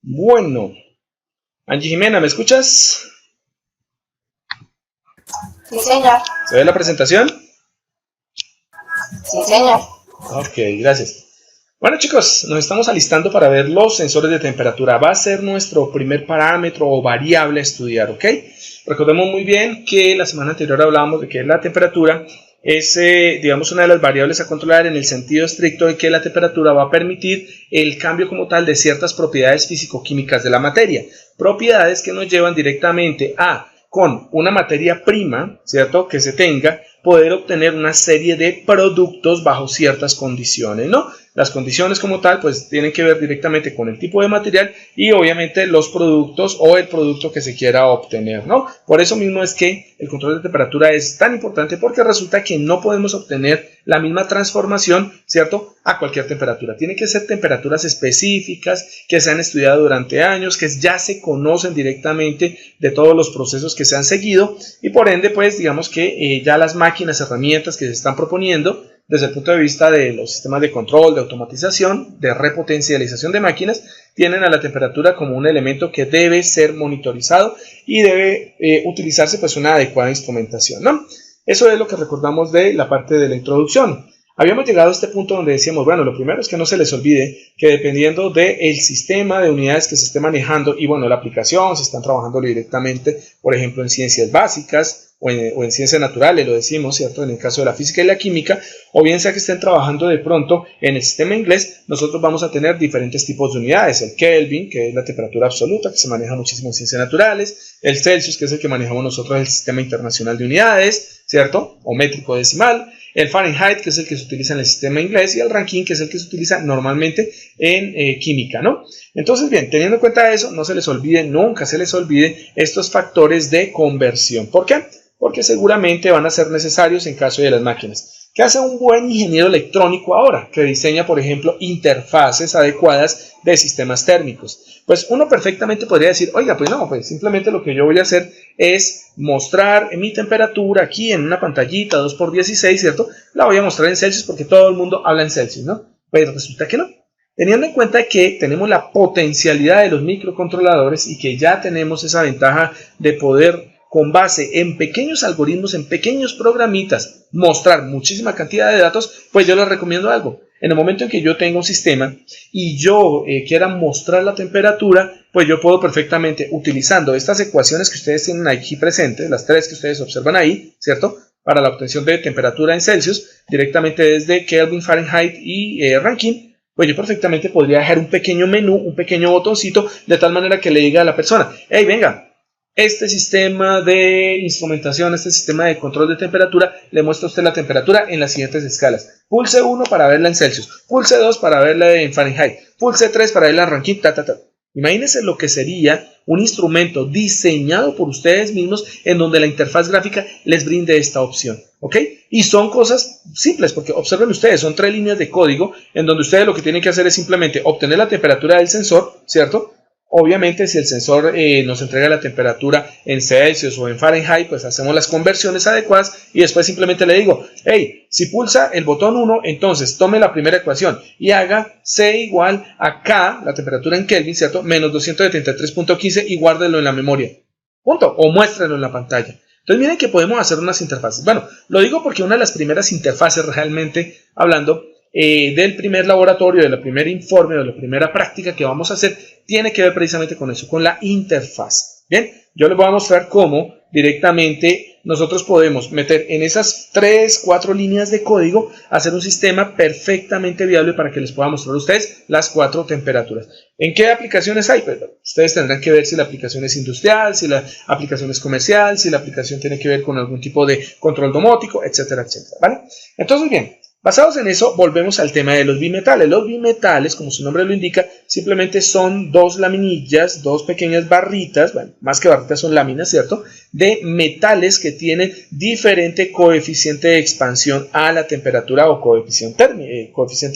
Bueno, Angie Jimena, ¿me escuchas? Sí, señor. ¿Se ve la presentación? Sí, señor. Ok, gracias. Bueno, chicos, nos estamos alistando para ver los sensores de temperatura. Va a ser nuestro primer parámetro o variable a estudiar, ¿ok? Recordemos muy bien que la semana anterior hablábamos de que la temperatura es, digamos, una de las variables a controlar en el sentido estricto de que la temperatura va a permitir el cambio como tal de ciertas propiedades físico-químicas de la materia. Propiedades que nos llevan directamente a, con una materia prima, ¿cierto?, que se tenga, poder obtener una serie de productos bajo ciertas condiciones, ¿no? Las condiciones como tal pues tienen que ver directamente con el tipo de material y obviamente los productos o el producto que se quiera obtener, ¿no? Por eso mismo es que el control de temperatura es tan importante, porque resulta que no podemos obtener la misma transformación, ¿cierto?, a cualquier temperatura. Tiene que ser temperaturas específicas que se han estudiado durante años, que ya se conocen directamente de todos los procesos que se han seguido, y por ende pues digamos que ya las máquinas, herramientas que se están proponiendo desde el punto de vista de los sistemas de control, de automatización, de repotencialización de máquinas, tienen a la temperatura como un elemento que debe ser monitorizado y debe utilizarse pues una adecuada instrumentación, ¿no? Eso es lo que recordamos de la parte de la introducción. Habíamos llegado a este punto donde decíamos, bueno, lo primero es que no se les olvide que dependiendo del sistema de unidades que se esté manejando y bueno, la aplicación, se están trabajando directamente, por ejemplo, en ciencias básicas o en ciencias naturales, lo decimos, ¿cierto?, en el caso de la física y la química, o bien sea que estén trabajando de pronto en el sistema inglés, nosotros vamos a tener diferentes tipos de unidades: el Kelvin, que es la temperatura absoluta, que se maneja muchísimo en ciencias naturales; el Celsius, que es el que manejamos nosotros en el sistema internacional de unidades, ¿cierto?, o métrico decimal; el Fahrenheit, que es el que se utiliza en el sistema inglés; y el Rankine, que es el que se utiliza normalmente en química, ¿no? Entonces, bien, teniendo en cuenta eso, no se les olvide, nunca se les olvide estos factores de conversión. ¿Por qué? Porque seguramente van a ser necesarios en caso de las máquinas. ¿Qué hace un buen ingeniero electrónico ahora? Que diseña, por ejemplo, interfaces adecuadas de sistemas térmicos. Pues uno perfectamente podría decir, oiga, pues no, pues simplemente lo que yo voy a hacer es mostrar mi temperatura aquí en una pantallita 2×16, ¿cierto? La voy a mostrar en Celsius porque todo el mundo habla en Celsius, ¿no? Pues resulta que no. Teniendo en cuenta que tenemos la potencialidad de los microcontroladores y que ya tenemos esa ventaja de poder, con base en pequeños algoritmos, en pequeños programitas, mostrar muchísima cantidad de datos, pues yo les recomiendo algo. En el momento en que yo tenga un sistema y yo quiera mostrar la temperatura, pues yo puedo perfectamente, utilizando estas ecuaciones que ustedes tienen aquí presentes, las tres que ustedes observan ahí, ¿cierto?, para la obtención de temperatura en Celsius, directamente desde Kelvin, Fahrenheit y Rankine, pues yo perfectamente podría dejar un pequeño menú, un pequeño botoncito, de tal manera que le diga a la persona, hey, venga, este sistema de instrumentación, este sistema de control de temperatura, le muestra a usted la temperatura en las siguientes escalas. Pulse 1 para verla en Celsius, pulse 2 para verla en Fahrenheit, pulse 3 para verla en Rankine, Imagínense lo que sería un instrumento diseñado por ustedes mismos en donde la interfaz gráfica les brinde esta opción, ¿ok? Y son cosas simples, porque observen ustedes, son 3 líneas de código en donde ustedes lo que tienen que hacer es simplemente obtener la temperatura del sensor, ¿cierto? Obviamente, si el sensor nos entrega la temperatura en Celsius o en Fahrenheit, pues hacemos las conversiones adecuadas y después simplemente le digo, hey, si pulsa el botón 1, entonces tome la primera ecuación y haga C igual a K, la temperatura en Kelvin, ¿cierto?, menos 273.15, y guárdelo en la memoria. Punto. O muéstralo en la pantalla. Entonces miren que podemos hacer unas interfaces. Bueno, lo digo porque una de las primeras interfaces, realmente hablando, del primer laboratorio, del primer informe, de la primera práctica que vamos a hacer, tiene que ver precisamente con eso, con la interfaz. Bien, yo les voy a mostrar cómo directamente nosotros podemos meter en esas 3, 4 líneas de código, hacer un sistema perfectamente viable para que les pueda mostrar a ustedes las 4 temperaturas. ¿En qué aplicaciones hay? Pues ustedes tendrán que ver si la aplicación es industrial, si la aplicación es comercial, si la aplicación tiene que ver con algún tipo de control domótico, etcétera, etcétera, ¿vale? Entonces, bien, basados en eso, volvemos al tema de los bimetales. Los bimetales, como su nombre lo indica, simplemente son 2 laminillas, 2 pequeñas barritas, bueno, más que barritas son láminas, ¿cierto?, de metales que tienen diferente coeficiente de expansión a la temperatura o coeficiente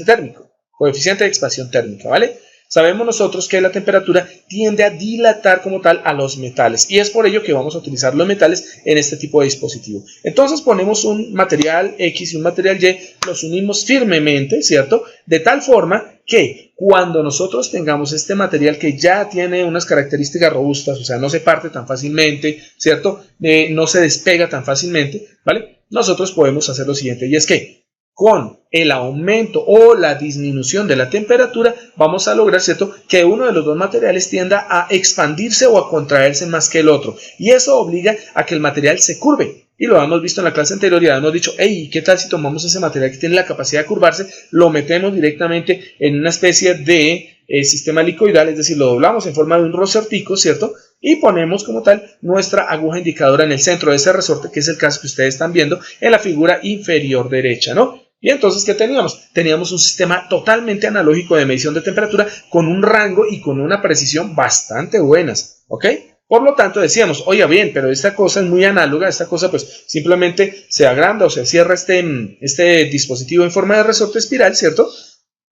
térmico, coeficiente de expansión térmica, ¿vale? Sabemos nosotros que la temperatura tiende a dilatar como tal a los metales y es por ello que vamos a utilizar los metales en este tipo de dispositivo. Entonces ponemos un material X y un material Y, los unimos firmemente, ¿cierto? De tal forma que cuando nosotros tengamos este material que ya tiene unas características robustas, o sea, no se parte tan fácilmente, ¿cierto? No se despega tan fácilmente, ¿vale? Nosotros podemos hacer lo siguiente, y es que con el aumento o la disminución de la temperatura vamos a lograr, ¿cierto?, que uno de los dos materiales tienda a expandirse o a contraerse más que el otro, y eso obliga a que el material se curve. Y lo hemos visto en la clase anterior, ya hemos dicho, hey, ¿qué tal si tomamos ese material que tiene la capacidad de curvarse, lo metemos directamente en una especie de sistema helicoidal, es decir, lo doblamos en forma de un resortico, ¿cierto?, y ponemos como tal nuestra aguja indicadora en el centro de ese resorte, que es el caso que ustedes están viendo en la figura inferior derecha, ¿no? Y entonces, ¿qué teníamos? Teníamos un sistema totalmente analógico de medición de temperatura con un rango y con una precisión bastante buenas, ¿ok? Por lo tanto, decíamos, oye, bien, pero esta cosa es muy análoga, esta cosa pues simplemente se agranda o se cierra este dispositivo en forma de resorte espiral, ¿cierto?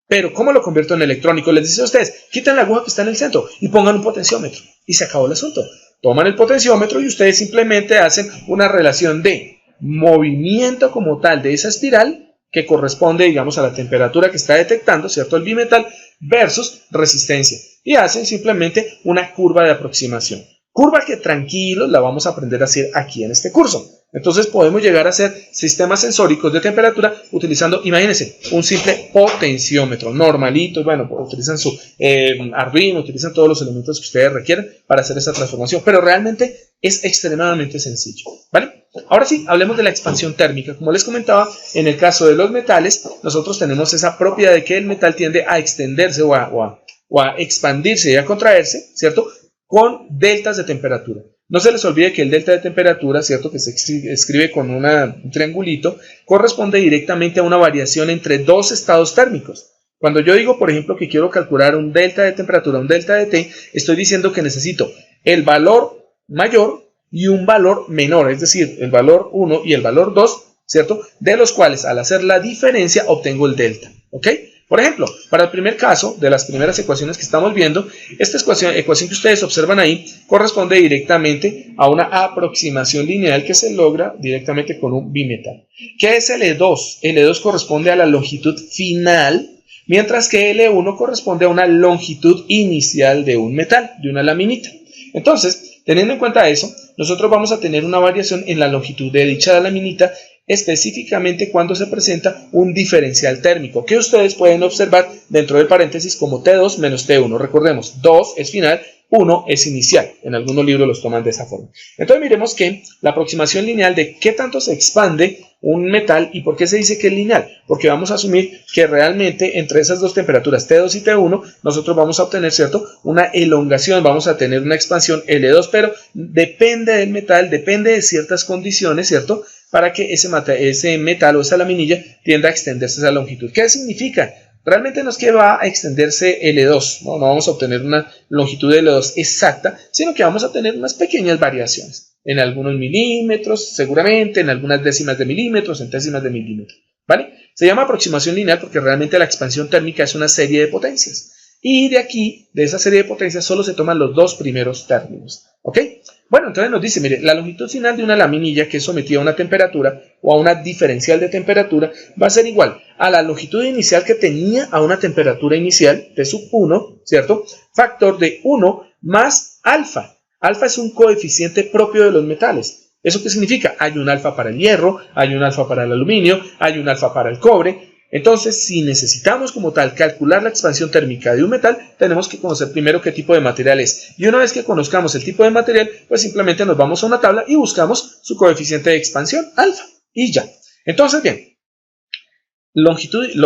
Pero, ¿cómo lo convierto en electrónico? Les dice a ustedes, quiten la aguja que está en el centro y pongan un potenciómetro. Y se acabó el asunto. Toman el potenciómetro y ustedes simplemente hacen una relación de movimiento como tal de esa espiral que corresponde, digamos, a la temperatura que está detectando, ¿cierto?, el bimetal versus resistencia. Y hacen simplemente una curva de aproximación. Curva que tranquilos la vamos a aprender a hacer aquí en este curso. Entonces podemos llegar a hacer sistemas sensóricos de temperatura utilizando, imagínense, un simple potenciómetro normalito. Bueno, utilizan su Arduino, utilizan todos los elementos que ustedes requieren para hacer esa transformación. Pero realmente es extremadamente sencillo, ¿vale? Ahora sí, hablemos de la expansión térmica. Como les comentaba, en el caso de los metales, nosotros tenemos esa propiedad de que el metal tiende a extenderse o a expandirse y a contraerse, ¿cierto?, con deltas de temperatura. No se les olvide que el delta de temperatura, ¿cierto?, que se escribe con un triangulito, corresponde directamente a una variación entre dos estados térmicos. Cuando yo digo, por ejemplo, que quiero calcular un delta de temperatura, un delta de T, estoy diciendo que necesito el valor mayor y un valor menor, es decir, el valor 1 y el valor 2, ¿cierto?, de los cuales al hacer la diferencia obtengo el delta, ¿ok? Por ejemplo, para el primer caso, de las primeras ecuaciones que estamos viendo, esta ecuación que ustedes observan ahí corresponde directamente a una aproximación lineal que se logra directamente con un bimetal. ¿Qué es L2? L2 corresponde a la longitud final, mientras que L1 corresponde a una longitud inicial de un metal, de una laminita. Entonces, teniendo en cuenta eso, nosotros vamos a tener una variación en la longitud de dicha laminita, específicamente cuando se presenta un diferencial térmico, que ustedes pueden observar dentro del paréntesis como T2 menos T1. Recordemos, 2 es final, 1 es inicial. En algunos libros los toman de esa forma. Entonces miremos que la aproximación lineal de qué tanto se expande un metal y por qué se dice que es lineal. Porque vamos a asumir que realmente entre esas dos temperaturas, T2 y T1, nosotros vamos a obtener, ¿cierto?, una elongación, vamos a tener una expansión L2, pero depende del metal, depende de ciertas condiciones, ¿cierto?, para que ese metal o esa laminilla tienda a extenderse esa longitud. ¿Qué significa? Realmente no es que va a extenderse L2, no vamos a obtener una longitud de L2 exacta, sino que vamos a tener unas pequeñas variaciones, en algunos milímetros, seguramente, en algunas décimas de milímetros, centésimas de milímetros, ¿vale? Se llama aproximación lineal porque realmente la expansión térmica es una serie de potencias. Y de aquí, de esa serie de potencias, solo se toman los dos primeros términos, ¿ok? Bueno, entonces nos dice, mire, la longitud final de una laminilla que es sometida a una temperatura o a una diferencial de temperatura va a ser igual a la longitud inicial que tenía a una temperatura inicial de sub 1, ¿cierto? Factor de 1 más alfa. Alfa es un coeficiente propio de los metales. ¿Eso qué significa? Hay un alfa para el hierro, hay un alfa para el aluminio, hay un alfa para el cobre. Entonces, si necesitamos como tal calcular la expansión térmica de un metal, tenemos que conocer primero qué tipo de material es. Y una vez que conozcamos el tipo de material, pues simplemente nos vamos a una tabla y buscamos su coeficiente de expansión, alfa, y ya. Entonces, bien, la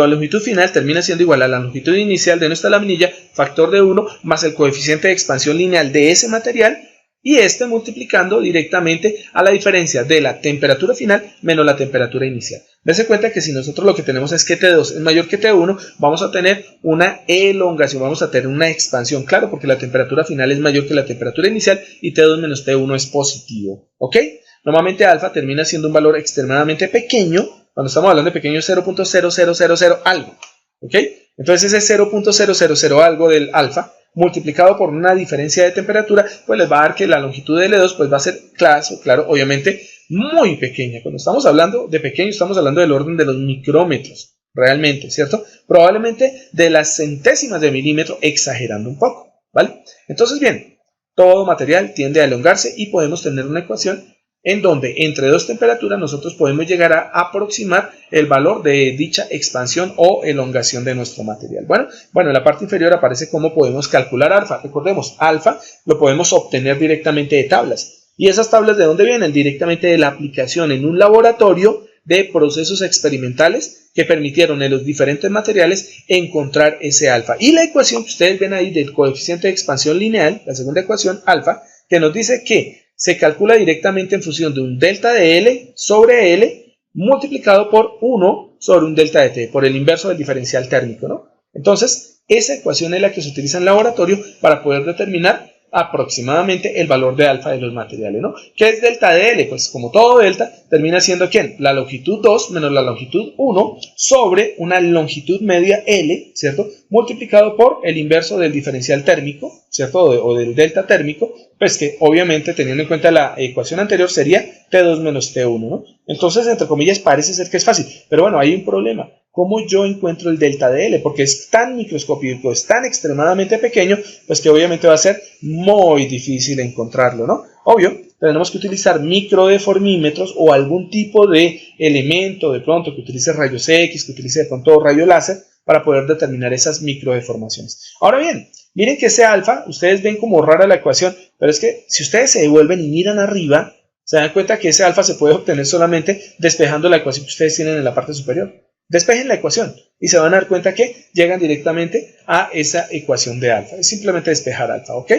longitud final termina siendo igual a la longitud inicial de nuestra laminilla, factor de 1, más el coeficiente de expansión lineal de ese material, y multiplicando directamente a la diferencia de la temperatura final menos la temperatura inicial. Dense cuenta que si nosotros lo que tenemos es que T2 es mayor que T1, vamos a tener una elongación, vamos a tener una expansión, claro, porque la temperatura final es mayor que la temperatura inicial y T2 menos T1 es positivo, ¿ok? Normalmente alfa termina siendo un valor extremadamente pequeño, cuando estamos hablando de pequeño 0.0000 algo, ¿ok? Entonces ese 0.000 algo del alfa multiplicado por una diferencia de temperatura, pues les va a dar que la longitud de L2 pues va a ser, claro, obviamente muy pequeña. Cuando estamos hablando de pequeño, estamos hablando del orden de los micrómetros, realmente, ¿cierto? Probablemente de las centésimas de milímetro, exagerando un poco, ¿vale? Entonces, bien, todo material tiende a elongarse y podemos tener una ecuación en donde entre dos temperaturas nosotros podemos llegar a aproximar el valor de dicha expansión o elongación de nuestro material. Bueno, en la parte inferior aparece cómo podemos calcular alfa. Recordemos, alfa lo podemos obtener directamente de tablas. ¿Y esas tablas de dónde vienen? Directamente de la aplicación en un laboratorio de procesos experimentales que permitieron en los diferentes materiales encontrar ese alfa. Y la ecuación que ustedes ven ahí del coeficiente de expansión lineal, la segunda ecuación, alfa, que nos dice que se calcula directamente en función de un delta de L sobre L multiplicado por 1 sobre un delta de T, por el inverso del diferencial térmico, ¿no? Entonces, esa ecuación es la que se utiliza en laboratorio para poder determinar aproximadamente el valor de alfa de los materiales, ¿no? ¿Qué es delta de L? Pues como todo delta, termina siendo ¿quién? La longitud 2 menos la longitud 1 sobre una longitud media L, ¿cierto? Multiplicado por el inverso del diferencial térmico, ¿cierto? O del delta térmico, pues que obviamente teniendo en cuenta la ecuación anterior sería T2 menos T1, ¿no? Entonces, entre comillas, parece ser que es fácil, pero bueno, hay un problema. ¿Cómo yo encuentro el delta de L? Porque es tan microscópico, es tan extremadamente pequeño, pues que obviamente va a ser muy difícil encontrarlo, ¿no? Obvio, tenemos que utilizar microdeformímetros o algún tipo de elemento de pronto que utilice rayos X, que utilice de pronto rayo láser para poder determinar esas microdeformaciones. Ahora bien, miren que ese alfa, ustedes ven como rara la ecuación, pero es que si ustedes se devuelven y miran arriba, se dan cuenta que ese alfa se puede obtener solamente despejando la ecuación que ustedes tienen en la parte superior. Despejen la ecuación y se van a dar cuenta que llegan directamente a esa ecuación de alfa. Es simplemente despejar alfa, ¿ok?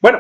Bueno,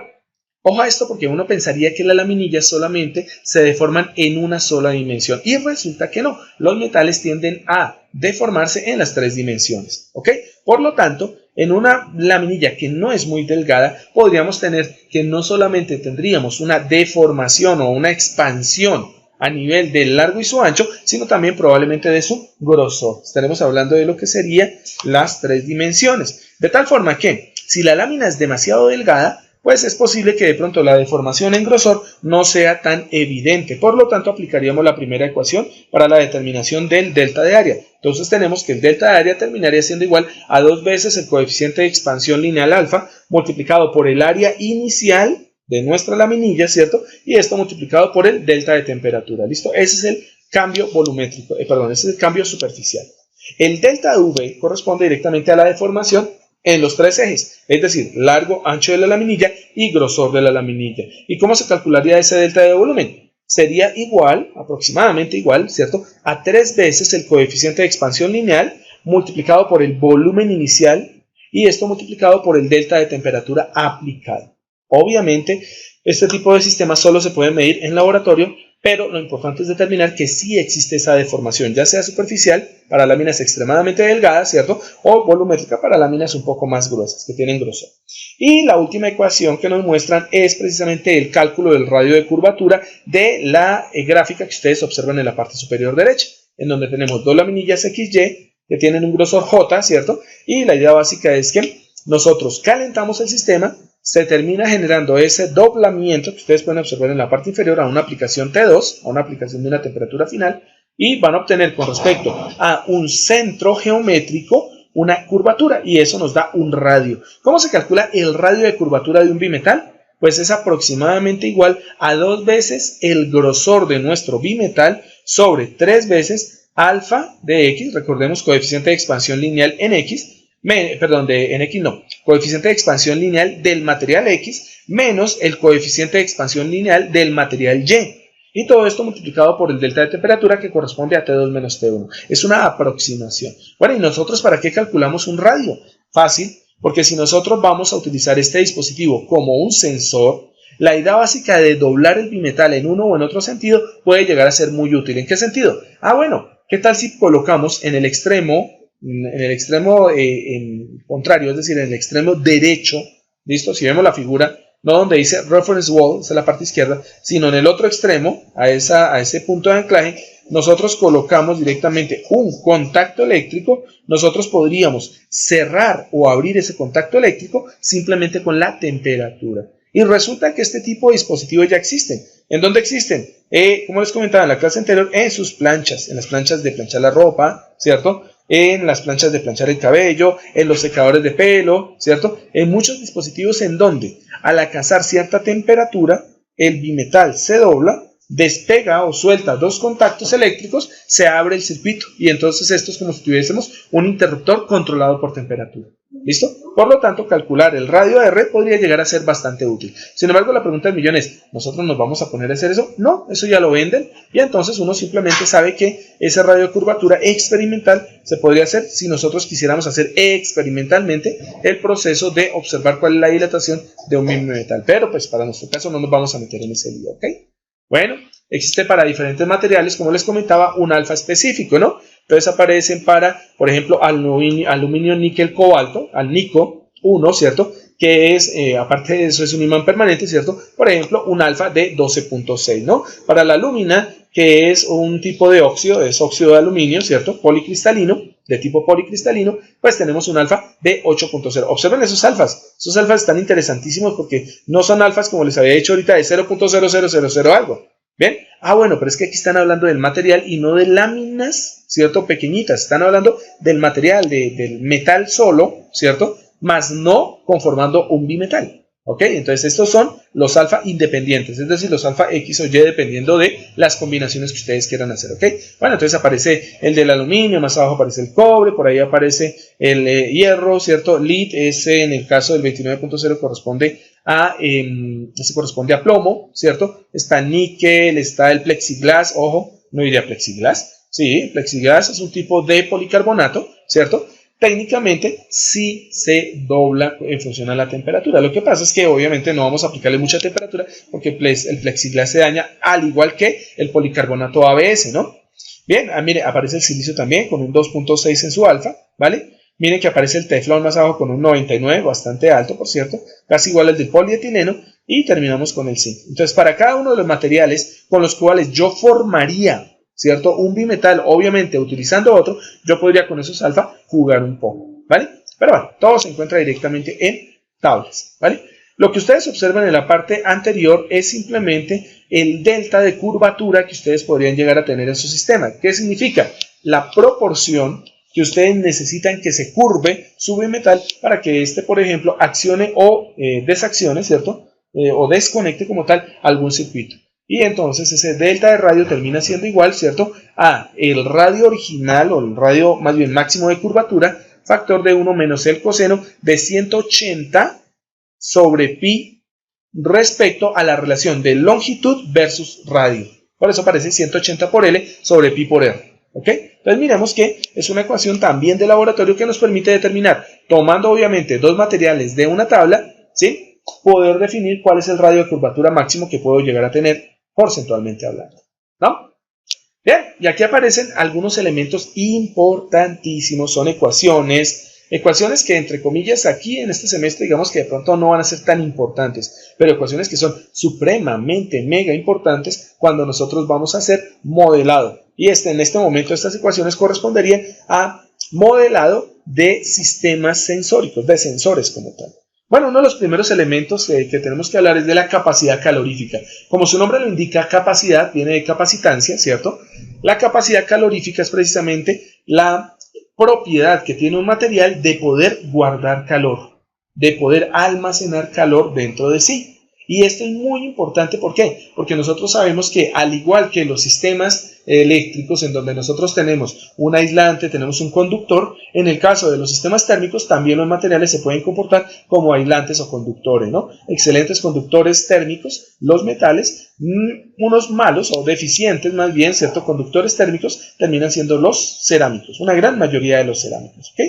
ojo a esto porque uno pensaría que las laminillas solamente se deforman en una sola dimensión y resulta que no. Los metales tienden a deformarse en las tres dimensiones, ¿ok? Por lo tanto, en una laminilla que no es muy delgada, podríamos tener que no solamente tendríamos una deformación o una expansión a nivel del largo y su ancho, sino también probablemente de su grosor. Estaremos hablando de lo que serían las tres dimensiones. De tal forma que, si la lámina es demasiado delgada, pues es posible que de pronto la deformación en grosor no sea tan evidente. Por lo tanto, aplicaríamos la primera ecuación para la determinación del delta de área. Entonces tenemos que el delta de área terminaría siendo igual a 2 veces el coeficiente de expansión lineal alfa multiplicado por el área inicial de nuestra laminilla, ¿cierto? Y esto multiplicado por el delta de temperatura, ¿listo? Ese es el cambio volumétrico, ese es el cambio superficial. El delta V corresponde directamente a la deformación en los tres ejes, es decir, largo, ancho de la laminilla y grosor de la laminilla. ¿Y cómo se calcularía ese delta de volumen? Sería igual, aproximadamente igual, ¿cierto? A 3 veces el coeficiente de expansión lineal multiplicado por el volumen inicial y esto multiplicado por el delta de temperatura aplicado. Obviamente, este tipo de sistemas solo se puede medir en laboratorio, pero lo importante es determinar que sí existe esa deformación, ya sea superficial para láminas extremadamente delgadas, ¿cierto? O volumétrica para láminas un poco más gruesas, que tienen grosor. Y la última ecuación que nos muestran es precisamente el cálculo del radio de curvatura de la gráfica que ustedes observan en la parte superior derecha, en donde tenemos dos laminillas XY que tienen un grosor J, ¿cierto? Y la idea básica es que nosotros calentamos el sistema, se termina generando ese doblamiento que ustedes pueden observar en la parte inferior a una aplicación T2, a una aplicación de una temperatura final, y van a obtener con respecto a un centro geométrico una curvatura, y eso nos da un radio. ¿Cómo se calcula el radio de curvatura de un bimetal? Pues es aproximadamente igual a 2 veces el grosor de nuestro bimetal sobre 3 veces alfa de X, recordemos coeficiente de expansión lineal en X, coeficiente de expansión lineal del material X menos el coeficiente de expansión lineal del material Y. Y todo esto multiplicado por el delta de temperatura que corresponde a T2 menos T1. Es una aproximación. Bueno, ¿y nosotros para qué calculamos un radio? Fácil, porque si nosotros vamos a utilizar este dispositivo como un sensor, la idea básica de doblar el bimetal en uno o en otro sentido puede llegar a ser muy útil. ¿En qué sentido? Bueno, ¿qué tal si colocamos en el extremo contrario, es decir, en el extremo derecho, ¿listo? Si vemos la figura, no donde dice reference wall, esa es la parte izquierda, sino en el otro extremo, a ese punto de anclaje, nosotros colocamos directamente un contacto eléctrico, nosotros podríamos cerrar o abrir ese contacto eléctrico simplemente con la temperatura. Y resulta que este tipo de dispositivos ya existen. ¿En dónde existen? Como les comentaba en la clase anterior, en sus planchas, en las planchas de planchar la ropa, ¿cierto? En las planchas de planchar el cabello, en los secadores de pelo, ¿cierto? En muchos dispositivos en donde al alcanzar cierta temperatura, el bimetal se dobla, despega o suelta dos contactos eléctricos, se abre el circuito y entonces esto es como si tuviésemos un interruptor controlado por temperatura. ¿Listo? Por lo tanto, calcular el radio de red podría llegar a ser bastante útil. Sin embargo, la pregunta del millón es, ¿nosotros nos vamos a poner a hacer eso? No, eso ya lo venden y entonces uno simplemente sabe que ese radio de curvatura experimental se podría hacer si nosotros quisiéramos hacer experimentalmente el proceso de observar cuál es la dilatación de un mismo metal. Pero pues para nuestro caso no nos vamos a meter en ese lío, ¿ok? Bueno, existe para diferentes materiales, como les comentaba, un alfa específico, ¿no? Entonces aparecen para, por ejemplo, aluminio, níquel, cobalto, al NiCO 1, ¿cierto? Que es, aparte de eso, es un imán permanente, ¿cierto? Por ejemplo, un alfa de 12.6, ¿no? Para la alumina, que es un tipo de óxido, es óxido de aluminio, ¿cierto? Policristalino, de tipo policristalino, pues tenemos un alfa de 8.0. Observen esos alfas están interesantísimos porque no son alfas como les había dicho ahorita de 0.0000 algo. ¿Bien? Bueno, pero es que aquí están hablando del material y no de láminas, ¿cierto? Pequeñitas. Están hablando del material, del metal solo, ¿cierto? Más no conformando un bimetal. ¿Ok? Entonces estos son los alfa independientes, es decir, los alfa X o Y dependiendo de las combinaciones que ustedes quieran hacer. ¿Ok? Bueno, entonces aparece el del aluminio, más abajo aparece el cobre, por ahí aparece el hierro, ¿cierto? Lead, ese en el caso del 29.0 corresponde a plomo, ¿cierto? Está níquel, está el plexiglas, ojo, no diría plexiglas, sí, plexiglas es un tipo de policarbonato, ¿cierto? Técnicamente sí se dobla en función a la temperatura. Lo que pasa es que obviamente no vamos a aplicarle mucha temperatura porque el plexiglas se daña al igual que el policarbonato ABS, ¿no? Bien, mire, aparece el silicio también con un 2.6 en su alfa, ¿vale? Miren que aparece el teflón más abajo con un 99, bastante alto, por cierto, casi igual al del polietileno, y terminamos con el zinc. Entonces, para cada uno de los materiales con los cuales yo formaría, ¿cierto? Un bimetal, obviamente, utilizando otro, yo podría con esos alfa jugar un poco, ¿vale? Pero bueno, todo se encuentra directamente en tablas, ¿vale? Lo que ustedes observan en la parte anterior es simplemente el delta de curvatura que ustedes podrían llegar a tener en su sistema. ¿Qué significa? La proporción que ustedes necesitan que se curve su bimetal para que este, por ejemplo, accione o desaccione, ¿cierto? O desconecte como tal algún circuito. Y entonces ese delta de radio termina siendo igual, ¿cierto? A el radio original o el radio más bien máximo de curvatura, factor de 1 menos el coseno de 180 sobre pi respecto a la relación de longitud versus radio. Por eso aparece 180 por L sobre pi por R. ¿Ok? Entonces miremos que es una ecuación también de laboratorio que nos permite determinar, tomando obviamente dos materiales de una tabla, ¿sí? Poder definir cuál es el radio de curvatura máximo que puedo llegar a tener porcentualmente hablando, ¿no? Bien, y aquí aparecen algunos elementos importantísimos, son ecuaciones que entre comillas aquí en este semestre digamos que de pronto no van a ser tan importantes, pero ecuaciones que son supremamente mega importantes cuando nosotros vamos a hacer modelado. Y en este momento estas ecuaciones corresponderían a modelado de sistemas sensóricos, de sensores como tal. Bueno, uno de los primeros elementos que tenemos que hablar es de la capacidad calorífica. Como su nombre lo indica, capacidad viene de capacitancia, ¿cierto? La capacidad calorífica es precisamente la propiedad que tiene un material de poder guardar calor, de poder almacenar calor dentro de sí. Y esto es muy importante, ¿por qué? Porque nosotros sabemos que al igual que los sistemas eléctricos en donde nosotros tenemos un aislante, tenemos un conductor, en el caso de los sistemas térmicos también los materiales se pueden comportar como aislantes o conductores, ¿no? Excelentes conductores térmicos, los metales, unos malos o deficientes más bien, ¿cierto? Conductores térmicos terminan siendo los cerámicos, una gran mayoría de los cerámicos, ¿ok?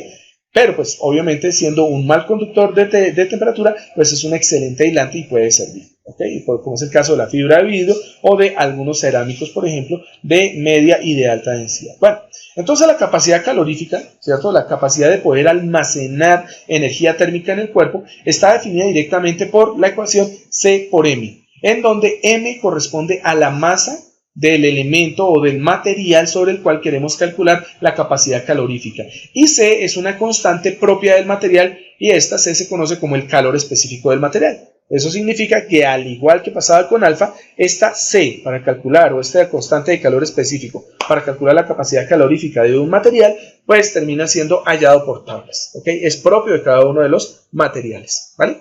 Pero pues obviamente siendo un mal conductor de temperatura, pues es un excelente aislante y puede servir, ¿ok? Como es el caso de la fibra de vidrio o de algunos cerámicos, por ejemplo, de media y de alta densidad. Bueno, entonces la capacidad calorífica, ¿cierto? La capacidad de poder almacenar energía térmica en el cuerpo está definida directamente por la ecuación C por M, en donde M corresponde a la masa del elemento o del material sobre el cual queremos calcular la capacidad calorífica. Y C es una constante propia del material y esta C se conoce como el calor específico del material. Eso significa que al igual que pasaba con alfa, esta C para calcular o esta constante de calor específico para calcular la capacidad calorífica de un material, pues termina siendo hallado por tablas. ¿Ok? Es propio de cada uno de los materiales. ¿Vale?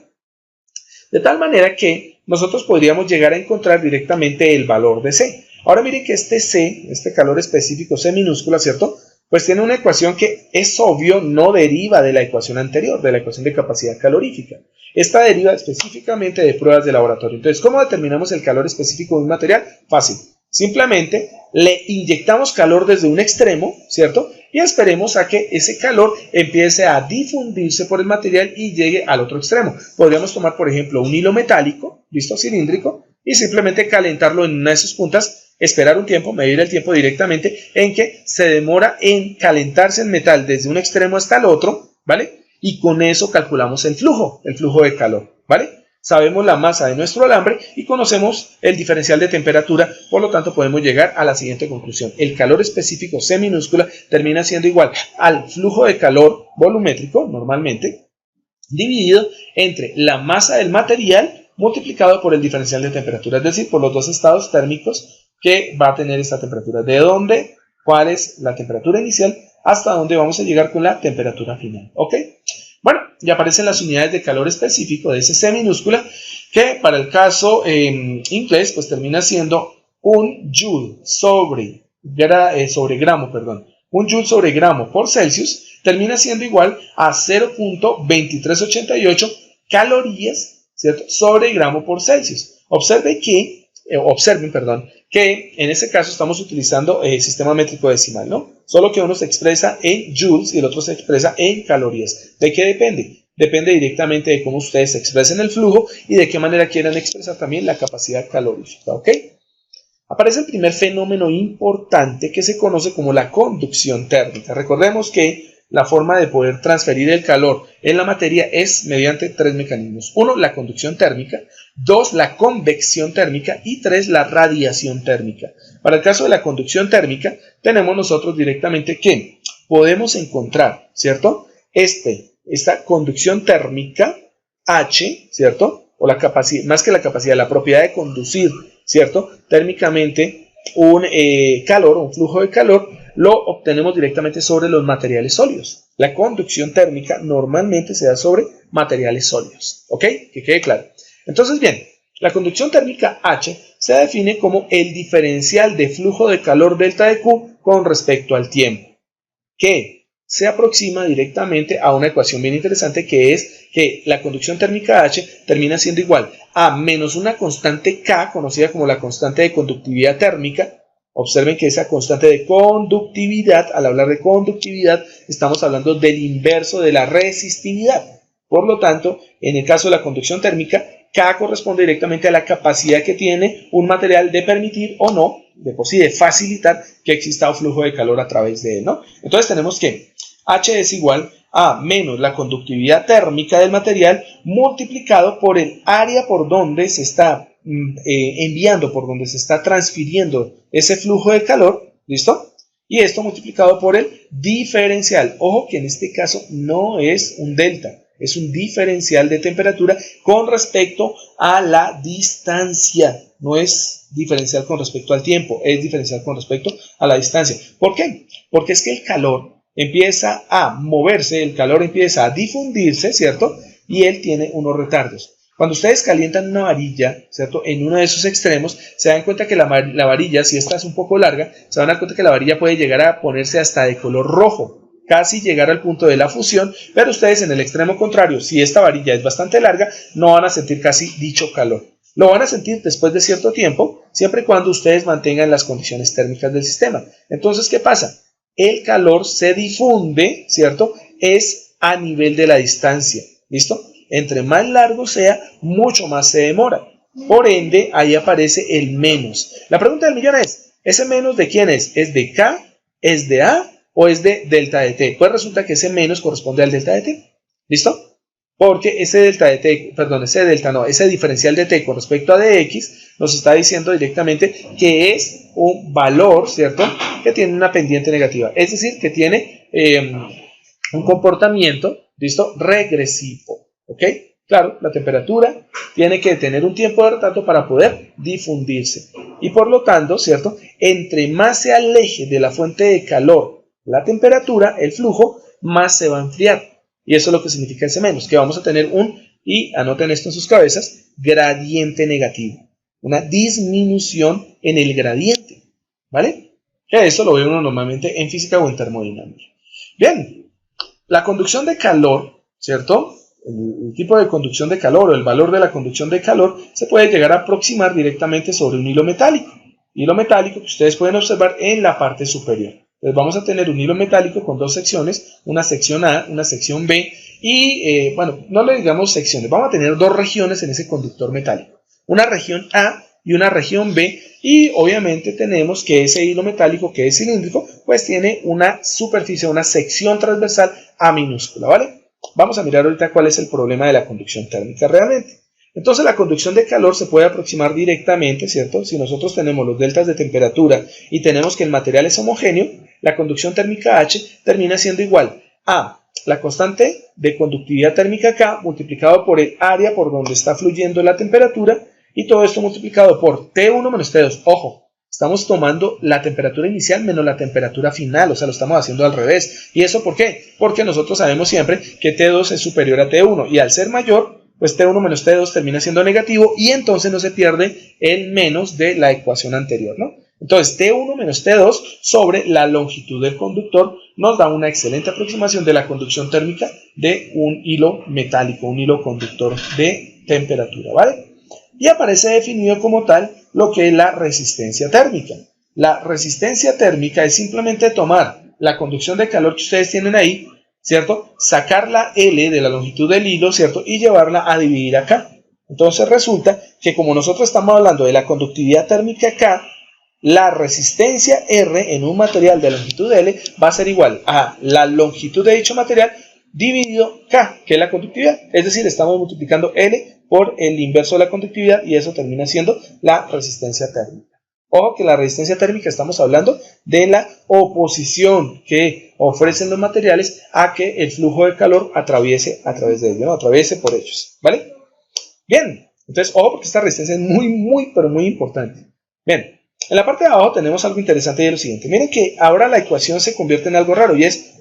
De tal manera que nosotros podríamos llegar a encontrar directamente el valor de C. Ahora miren que este C, este calor específico C minúscula, ¿cierto? Pues tiene una ecuación que es obvio no deriva de la ecuación anterior, de la ecuación de capacidad calorífica. Esta deriva específicamente de pruebas de laboratorio. Entonces, ¿cómo determinamos el calor específico de un material? Fácil. Simplemente le inyectamos calor desde un extremo, ¿cierto? Y esperemos a que ese calor empiece a difundirse por el material y llegue al otro extremo. Podríamos tomar, por ejemplo, un hilo metálico, listo, cilíndrico, y simplemente calentarlo en una de sus puntas, esperar un tiempo, medir el tiempo directamente en que se demora en calentarse el metal desde un extremo hasta el otro, ¿vale? Y con eso calculamos el flujo de calor, ¿vale? Sabemos la masa de nuestro alambre y conocemos el diferencial de temperatura, por lo tanto podemos llegar a la siguiente conclusión. El calor específico C minúscula termina siendo igual al flujo de calor volumétrico, normalmente, dividido entre la masa del material multiplicado por el diferencial de temperatura, es decir, por los dos estados térmicos que va a tener esta temperatura. ¿De dónde? ¿Cuál es la temperatura inicial? Hasta dónde vamos a llegar con la temperatura final. ¿Ok? Bueno, ya aparecen las unidades de calor específico de ese C minúscula, que para el caso inglés, pues termina siendo un joule sobre gramo, perdón. Un joule sobre gramo por Celsius termina siendo igual a 0.2388 calorías, ¿cierto?, sobre gramo por Celsius. Observen, que en este caso estamos utilizando el sistema métrico decimal, ¿no? Solo que uno se expresa en joules y el otro se expresa en calorías. ¿De qué depende? Depende directamente de cómo ustedes expresen el flujo y de qué manera quieran expresar también la capacidad calorífica, ¿ok? Aparece el primer fenómeno importante que se conoce como la conducción térmica. Recordemos que la forma de poder transferir el calor en la materia es mediante tres mecanismos. 1, la conducción térmica. 2, la convección térmica. Y 3, la radiación térmica. Para el caso de la conducción térmica, tenemos nosotros directamente que podemos encontrar, ¿cierto?, esta conducción térmica H, ¿cierto?, o la capacidad, más que la capacidad, la propiedad de conducir, ¿cierto?, térmicamente un calor, un flujo de calor, lo obtenemos directamente sobre los materiales sólidos. La conducción térmica normalmente se da sobre materiales sólidos. ¿Ok? Que quede claro. Entonces, bien, la conducción térmica H se define como el diferencial de flujo de calor delta de Q con respecto al tiempo, que se aproxima directamente a una ecuación bien interesante, que es que la conducción térmica H termina siendo igual a menos una constante K, conocida como la constante de conductividad térmica. Observen que esa constante de conductividad, al hablar de conductividad, estamos hablando del inverso de la resistividad. Por lo tanto, en el caso de la conducción térmica, K corresponde directamente a la capacidad que tiene un material de permitir o no, de facilitar que exista un flujo de calor a través de él, ¿no? Entonces tenemos que H es igual a menos la conductividad térmica del material multiplicado por el área por donde se está enviando, por donde se está transfiriendo ese flujo de calor, ¿listo? Y esto multiplicado por el diferencial. Ojo que en este caso no es un delta, es un diferencial de temperatura con respecto a la distancia. No es diferencial con respecto al tiempo, es diferencial con respecto a la distancia. ¿Por qué? Porque es que el calor empieza a moverse, el calor empieza a difundirse, ¿cierto? Y él tiene unos retardos. Cuando ustedes calientan una varilla, ¿cierto?, en uno de esos extremos, se dan cuenta que la varilla, si esta es un poco larga, se van a dar cuenta que la varilla puede llegar a ponerse hasta de color rojo, casi llegar al punto de la fusión, pero ustedes en el extremo contrario, si esta varilla es bastante larga, no van a sentir casi dicho calor. Lo van a sentir después de cierto tiempo, siempre y cuando ustedes mantengan las condiciones térmicas del sistema. Entonces, ¿qué pasa? El calor se difunde, ¿cierto?, es a nivel de la distancia, ¿listo? Entre más largo sea, mucho más se demora. Por ende, ahí aparece el menos. La pregunta del millón es, ¿ese menos de quién es? ¿Es de K? ¿Es de A? ¿O es de delta de T? Pues resulta que ese menos corresponde al delta de T. ¿Listo? porque ese delta de T, perdón, ese diferencial de T con respecto a dx nos está diciendo directamente que es un valor, ¿cierto?, que tiene una pendiente negativa, es decir, que tiene un comportamiento, ¿listo?, regresivo, ¿ok? Claro, la temperatura tiene que tener un tiempo de retardo para poder difundirse y por lo tanto, ¿cierto?, entre más se aleje de la fuente de calor la temperatura, el flujo, más se va a enfriar. Y eso es lo que significa ese menos, que vamos a tener y anoten esto en sus cabezas, gradiente negativo. Una disminución en el gradiente, ¿vale? Que eso lo ve uno normalmente en física o en termodinámica. Bien, la conducción de calor, ¿cierto? El tipo de conducción de calor o el valor de la conducción de calor se puede llegar a aproximar directamente sobre un hilo metálico. Hilo metálico que ustedes pueden observar en la parte superior. Entonces vamos a tener un hilo metálico con dos secciones, una sección A, una sección B y, bueno, no le digamos secciones, vamos a tener dos regiones en ese conductor metálico. Una región A y una región B y obviamente tenemos que ese hilo metálico que es cilíndrico pues tiene una superficie, una sección transversal A minúscula, ¿vale? Vamos a mirar ahorita cuál es el problema de la conducción térmica realmente. Entonces la conducción de calor se puede aproximar directamente, ¿cierto? Si nosotros tenemos los deltas de temperatura y tenemos que el material es homogéneo, la conducción térmica H termina siendo igual a la constante de conductividad térmica K multiplicado por el área por donde está fluyendo la temperatura y todo esto multiplicado por T1 menos T2. Ojo, estamos tomando la temperatura inicial menos la temperatura final, o sea, lo estamos haciendo al revés. ¿Y eso por qué? Porque nosotros sabemos siempre que T2 es superior a T1 y al ser mayor, pues T1 menos T2 termina siendo negativo y entonces no se pierde el menos de la ecuación anterior, ¿no? Entonces T1 menos T2 sobre la longitud del conductor nos da una excelente aproximación de la conducción térmica de un hilo metálico, un hilo conductor de temperatura, ¿vale? Y aparece definido como tal lo que es la resistencia térmica. La resistencia térmica es simplemente tomar la conducción de calor que ustedes tienen ahí, ¿cierto? Sacar la L de la longitud del hilo, ¿cierto? Y llevarla a dividir acá. Entonces resulta que como nosotros estamos hablando de la conductividad térmica K, la resistencia R en un material de longitud L va a ser igual a la longitud de dicho material dividido K, que es la conductividad. Es decir, estamos multiplicando L por el inverso de la conductividad y eso termina siendo la resistencia térmica. Ojo que la resistencia térmica estamos hablando de la oposición que ofrecen los materiales a que el flujo de calor atraviese a través de ellos, ¿no? Atraviese por ellos, ¿vale? Bien, entonces ojo porque esta resistencia es pero muy importante. Bien, en la parte de abajo tenemos algo interesante y es lo siguiente. Miren que ahora la ecuación se convierte en algo raro y es,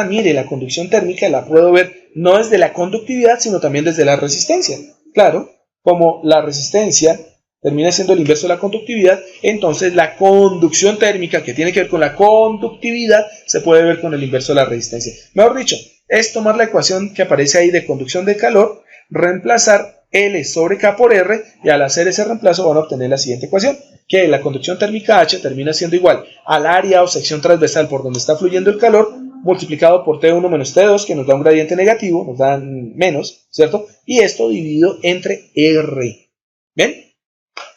mire, la conducción térmica la puedo ver no desde la conductividad sino también desde la resistencia. Claro, como la resistencia termina siendo el inverso de la conductividad, entonces la conducción térmica que tiene que ver con la conductividad se puede ver con el inverso de la resistencia. Mejor dicho, es tomar la ecuación que aparece ahí de conducción de calor, reemplazar L sobre K por R y al hacer ese reemplazo van a obtener la siguiente ecuación, que la conducción térmica H termina siendo igual al área o sección transversal por donde está fluyendo el calor multiplicado por T1 menos T2 que nos da un gradiente negativo, nos dan menos, ¿cierto? Y esto dividido entre R. ¿Ven?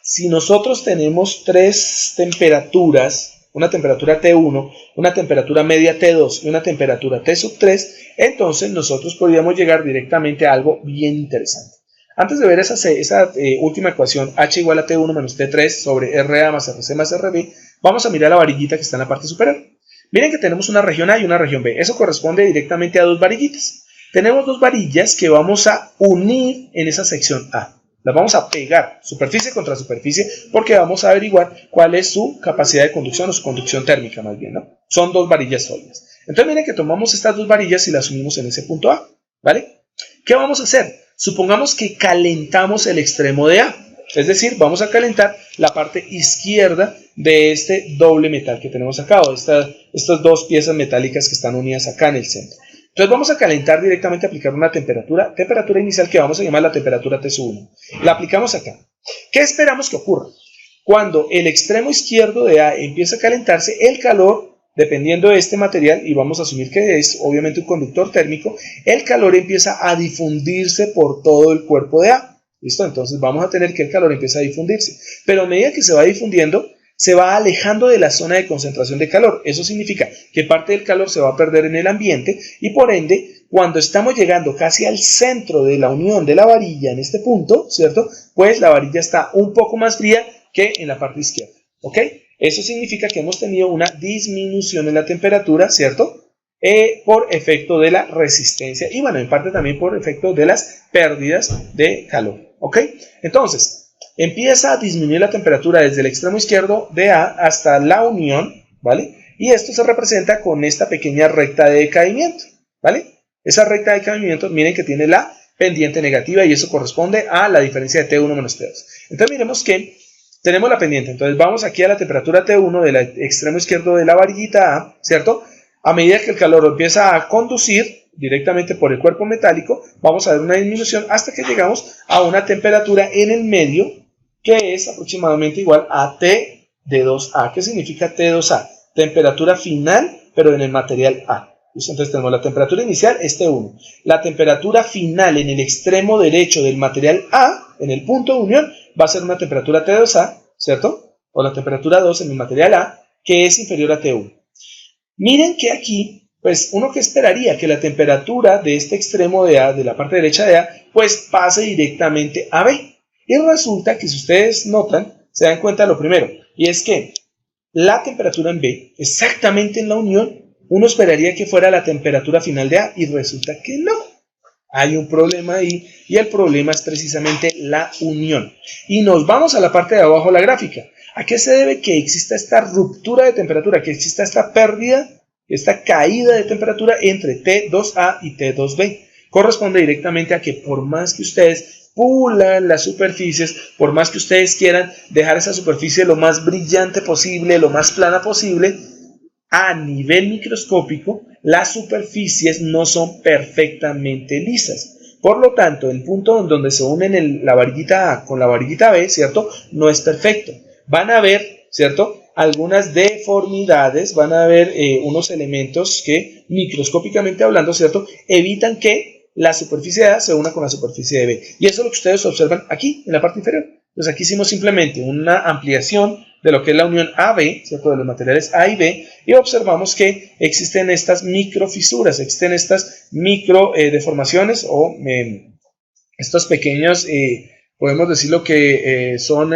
Si nosotros tenemos tres temperaturas, una temperatura T1, una temperatura media T2 y una temperatura T sub 3, entonces nosotros podríamos llegar directamente a algo bien interesante. Antes de ver esa última ecuación, H igual a T1 menos T3 sobre RA más RC más RB, vamos a mirar la varillita que está en la parte superior. Miren que tenemos una región A y una región B. Eso corresponde directamente a dos varillitas. Tenemos dos varillas que vamos a unir en esa sección A. Las vamos a pegar superficie contra superficie porque vamos a averiguar cuál es su capacidad de conducción o su conducción térmica más bien, ¿no? Son dos varillas sólidas. Entonces miren que tomamos estas dos varillas y las unimos en ese punto A, ¿vale? ¿Qué vamos a hacer? Supongamos que calentamos el extremo de A. Es decir, vamos a calentar la parte izquierda de este doble metal que tenemos acá, o estas dos piezas metálicas que están unidas acá en el centro. Entonces vamos a calentar directamente, aplicar una temperatura inicial que vamos a llamar la temperatura T1. La aplicamos acá. ¿Qué esperamos que ocurra? Cuando el extremo izquierdo de A empieza a calentarse, el calor, dependiendo de este material, y vamos a asumir que es obviamente un conductor térmico, el calor empieza a difundirse por todo el cuerpo de A. ¿Listo? Entonces vamos a tener que el calor empieza a difundirse. Pero a medida que se va difundiendo, se va alejando de la zona de concentración de calor. Eso significa que parte del calor se va a perder en el ambiente y por ende, cuando estamos llegando casi al centro de la unión de la varilla en este punto, ¿cierto? Pues la varilla está un poco más fría que en la parte izquierda, ¿ok? Eso significa que hemos tenido una disminución en la temperatura, ¿cierto? Por efecto de la resistencia y bueno, en parte también por efecto de las pérdidas de calor, ¿ok? Entonces, empieza a disminuir la temperatura desde el extremo izquierdo de A hasta la unión, ¿vale? Y esto se representa con esta pequeña recta de decaimiento, ¿vale? Esa recta de decaimiento, miren que tiene la pendiente negativa y eso corresponde a la diferencia de T1 menos T2. Entonces miremos que tenemos la pendiente, entonces vamos aquí a la temperatura T1 del extremo izquierdo de la varillita A, ¿cierto? A medida que el calor empieza a conducir directamente por el cuerpo metálico, vamos a ver una disminución hasta que llegamos a una temperatura en el medio que es aproximadamente igual a T de 2A. ¿Qué significa T2A? Temperatura final, pero en el material A. Entonces tenemos la temperatura inicial, es T1. La temperatura final en el extremo derecho del material A, en el punto de unión, va a ser una temperatura T2A, ¿cierto? O la temperatura 2 en el material A, que es inferior a T1. Miren que aquí, pues uno que esperaría que la temperatura de este extremo de A, de la parte derecha de A, pues pase directamente a B. Y resulta que si ustedes notan, se dan cuenta de lo primero, y es que la temperatura en B, exactamente en la unión, uno esperaría que fuera la temperatura final de A, y resulta que no. Hay un problema ahí, y el problema es precisamente la unión. Y nos vamos a la parte de abajo de la gráfica. ¿A qué se debe que exista esta ruptura de temperatura, que exista esta pérdida, esta caída de temperatura entre T2A y T2B? Corresponde directamente a que por más que ustedes pulan las superficies, por más que ustedes quieran dejar esa superficie lo más brillante posible, lo más plana posible, a nivel microscópico, las superficies no son perfectamente lisas. Por lo tanto, el punto donde se unen la varillita A con la varillita B, ¿cierto? No es perfecto. Van a haber, ¿cierto? Algunas deformidades, van a haber unos elementos que, microscópicamente hablando, ¿cierto? Evitan que la superficie A se una con la superficie de B. Y eso es lo que ustedes observan aquí, en la parte inferior. Entonces aquí hicimos simplemente una ampliación de lo que es la unión AB, ¿cierto? De los materiales A y B, y observamos que existen estas microfisuras, existen estas micro deformaciones o estos pequeños, podemos decirlo que son...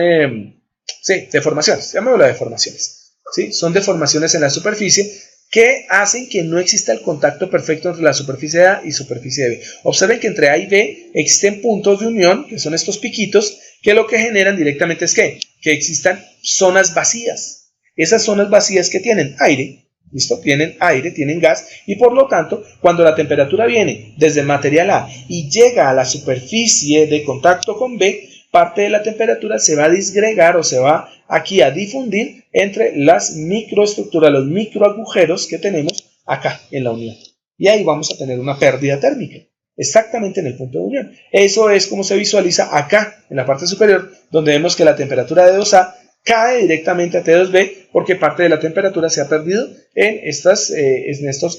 sí, deformaciones, llamémoslo deformaciones, ¿sí? Son deformaciones en la superficie que hacen que no exista el contacto perfecto entre la superficie A y superficie de B. Observen que entre A y B existen puntos de unión, que son estos piquitos, que lo que generan directamente es que existan zonas vacías. Esas zonas vacías que tienen aire, ¿listo? Tienen aire, tienen gas, y por lo tanto, cuando la temperatura viene desde el material A y llega a la superficie de contacto con B, parte de la temperatura se va a disgregar o se va aquí a difundir entre las microestructuras, los microagujeros que tenemos acá en la unión. Y ahí vamos a tener una pérdida térmica, exactamente en el punto de unión. Eso es como se visualiza acá en la parte superior, donde vemos que la temperatura de 2A cae directamente a T2B porque parte de la temperatura se ha perdido en estos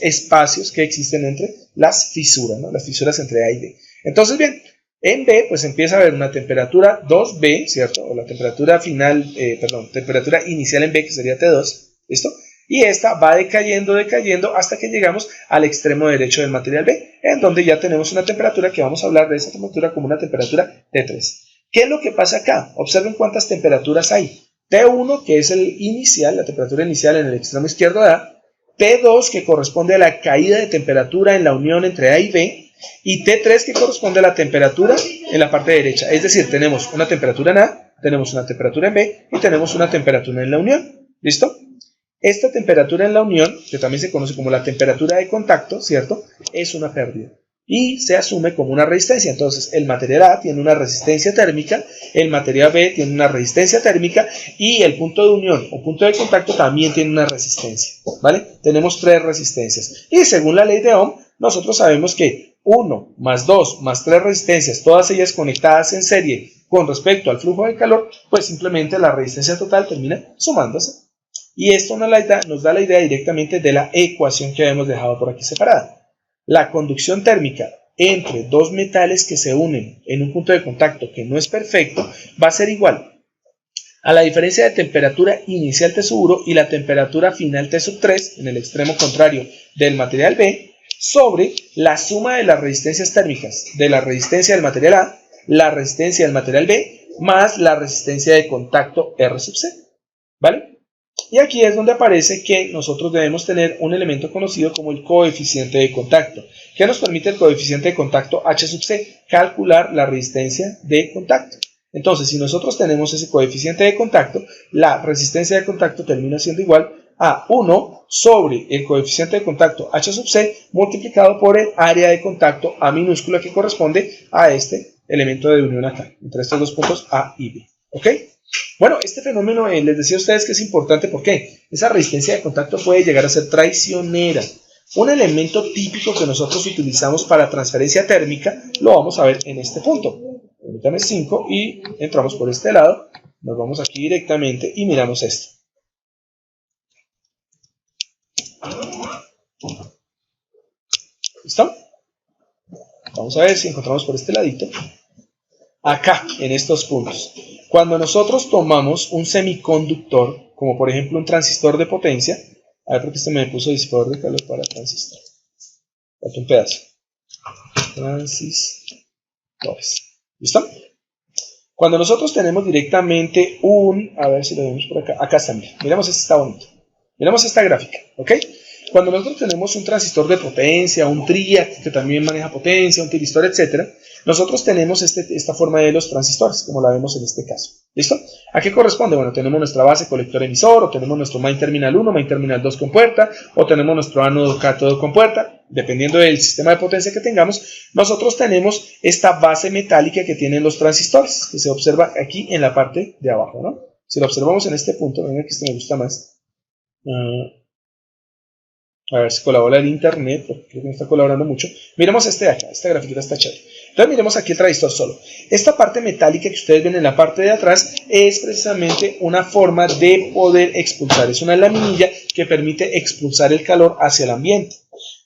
espacios que existen entre las fisuras, ¿no? Las fisuras entre A y B. Entonces, bien, en B, pues empieza a haber una temperatura 2B, ¿cierto? O la temperatura final, temperatura inicial en B, que sería T2, ¿listo? Y esta va decayendo hasta que llegamos al extremo derecho del material B, en donde ya tenemos una temperatura que vamos a hablar de esa temperatura como una temperatura T3. ¿Qué es lo que pasa acá? Observen cuántas temperaturas hay. T1, que es el inicial, la temperatura inicial en el extremo izquierdo de A, T2, que corresponde a la caída de temperatura en la unión entre A y B, y T3, que corresponde a la temperatura en la parte derecha. Es decir, tenemos una temperatura en A, tenemos una temperatura en B y tenemos una temperatura en la unión. ¿Listo? Esta temperatura en la unión, que también se conoce como la temperatura de contacto, ¿cierto? Es una pérdida y se asume como una resistencia. Entonces, el material A tiene una resistencia térmica, el material B tiene una resistencia térmica y el punto de unión o punto de contacto también tiene una resistencia, ¿vale? Tenemos 3 resistencias. Y según la ley de Ohm, nosotros sabemos que 1 más 2 más 3 resistencias, todas ellas conectadas en serie con respecto al flujo de calor, pues simplemente la resistencia total termina sumándose. Y esto nos da la idea directamente de la ecuación que habíamos dejado por aquí separada. La conducción térmica entre dos metales que se unen en un punto de contacto que no es perfecto va a ser igual a la diferencia de temperatura inicial T1 y la temperatura final T3 en el extremo contrario del material B sobre la suma de las resistencias térmicas de la resistencia del material A, la resistencia del material B, más la resistencia de contacto R sub C, ¿vale? Y aquí es donde aparece que nosotros debemos tener un elemento conocido como el coeficiente de contacto. ¿Qué nos permite el coeficiente de contacto H sub C? Calcular la resistencia de contacto. Entonces, si nosotros tenemos ese coeficiente de contacto, la resistencia de contacto termina siendo igual a 1 sobre el coeficiente de contacto H sub C multiplicado por el área de contacto A minúscula que corresponde a este elemento de unión acá, entre estos dos puntos A y B. ¿Ok? Bueno, este fenómeno les decía a ustedes que es importante porque esa resistencia de contacto puede llegar a ser traicionera. Un elemento típico que nosotros utilizamos para transferencia térmica lo vamos a ver en este punto. Permítame 5 y entramos por este lado, nos vamos aquí directamente y miramos esto. ¿Listo? Vamos a ver si encontramos por este ladito. Acá, en estos puntos. Cuando nosotros tomamos un semiconductor, como por ejemplo un transistor de potencia, a ver porque este me puso disipador de calor para transistor. Falta un pedazo. Transistores. ¿Listo? Cuando nosotros tenemos directamente a ver si lo vemos por acá. Acá está, mira. Miramos, este está bonito. Miramos esta gráfica, ¿ok? Cuando nosotros tenemos un transistor de potencia, un triac que también maneja potencia, un tiristor, etc., nosotros tenemos esta forma de los transistores, como la vemos en este caso. ¿Listo? ¿A qué corresponde? Bueno, tenemos nuestra base colector emisor, o tenemos nuestro main terminal 1, main terminal 2 con puerta, o tenemos nuestro ánodo cátodo con puerta, dependiendo del sistema de potencia que tengamos. Nosotros tenemos esta base metálica que tienen los transistores, que se observa aquí en la parte de abajo, ¿no? Si lo observamos en este punto, venga que este me gusta más. A ver si colabora el internet, porque creo que no está colaborando mucho. Miremos este de acá, esta grafiquita está chévere. Entonces miremos aquí el transistor solo. Esta parte metálica que ustedes ven en la parte de atrás es precisamente una forma de poder expulsar. Es una laminilla que permite expulsar el calor hacia el ambiente.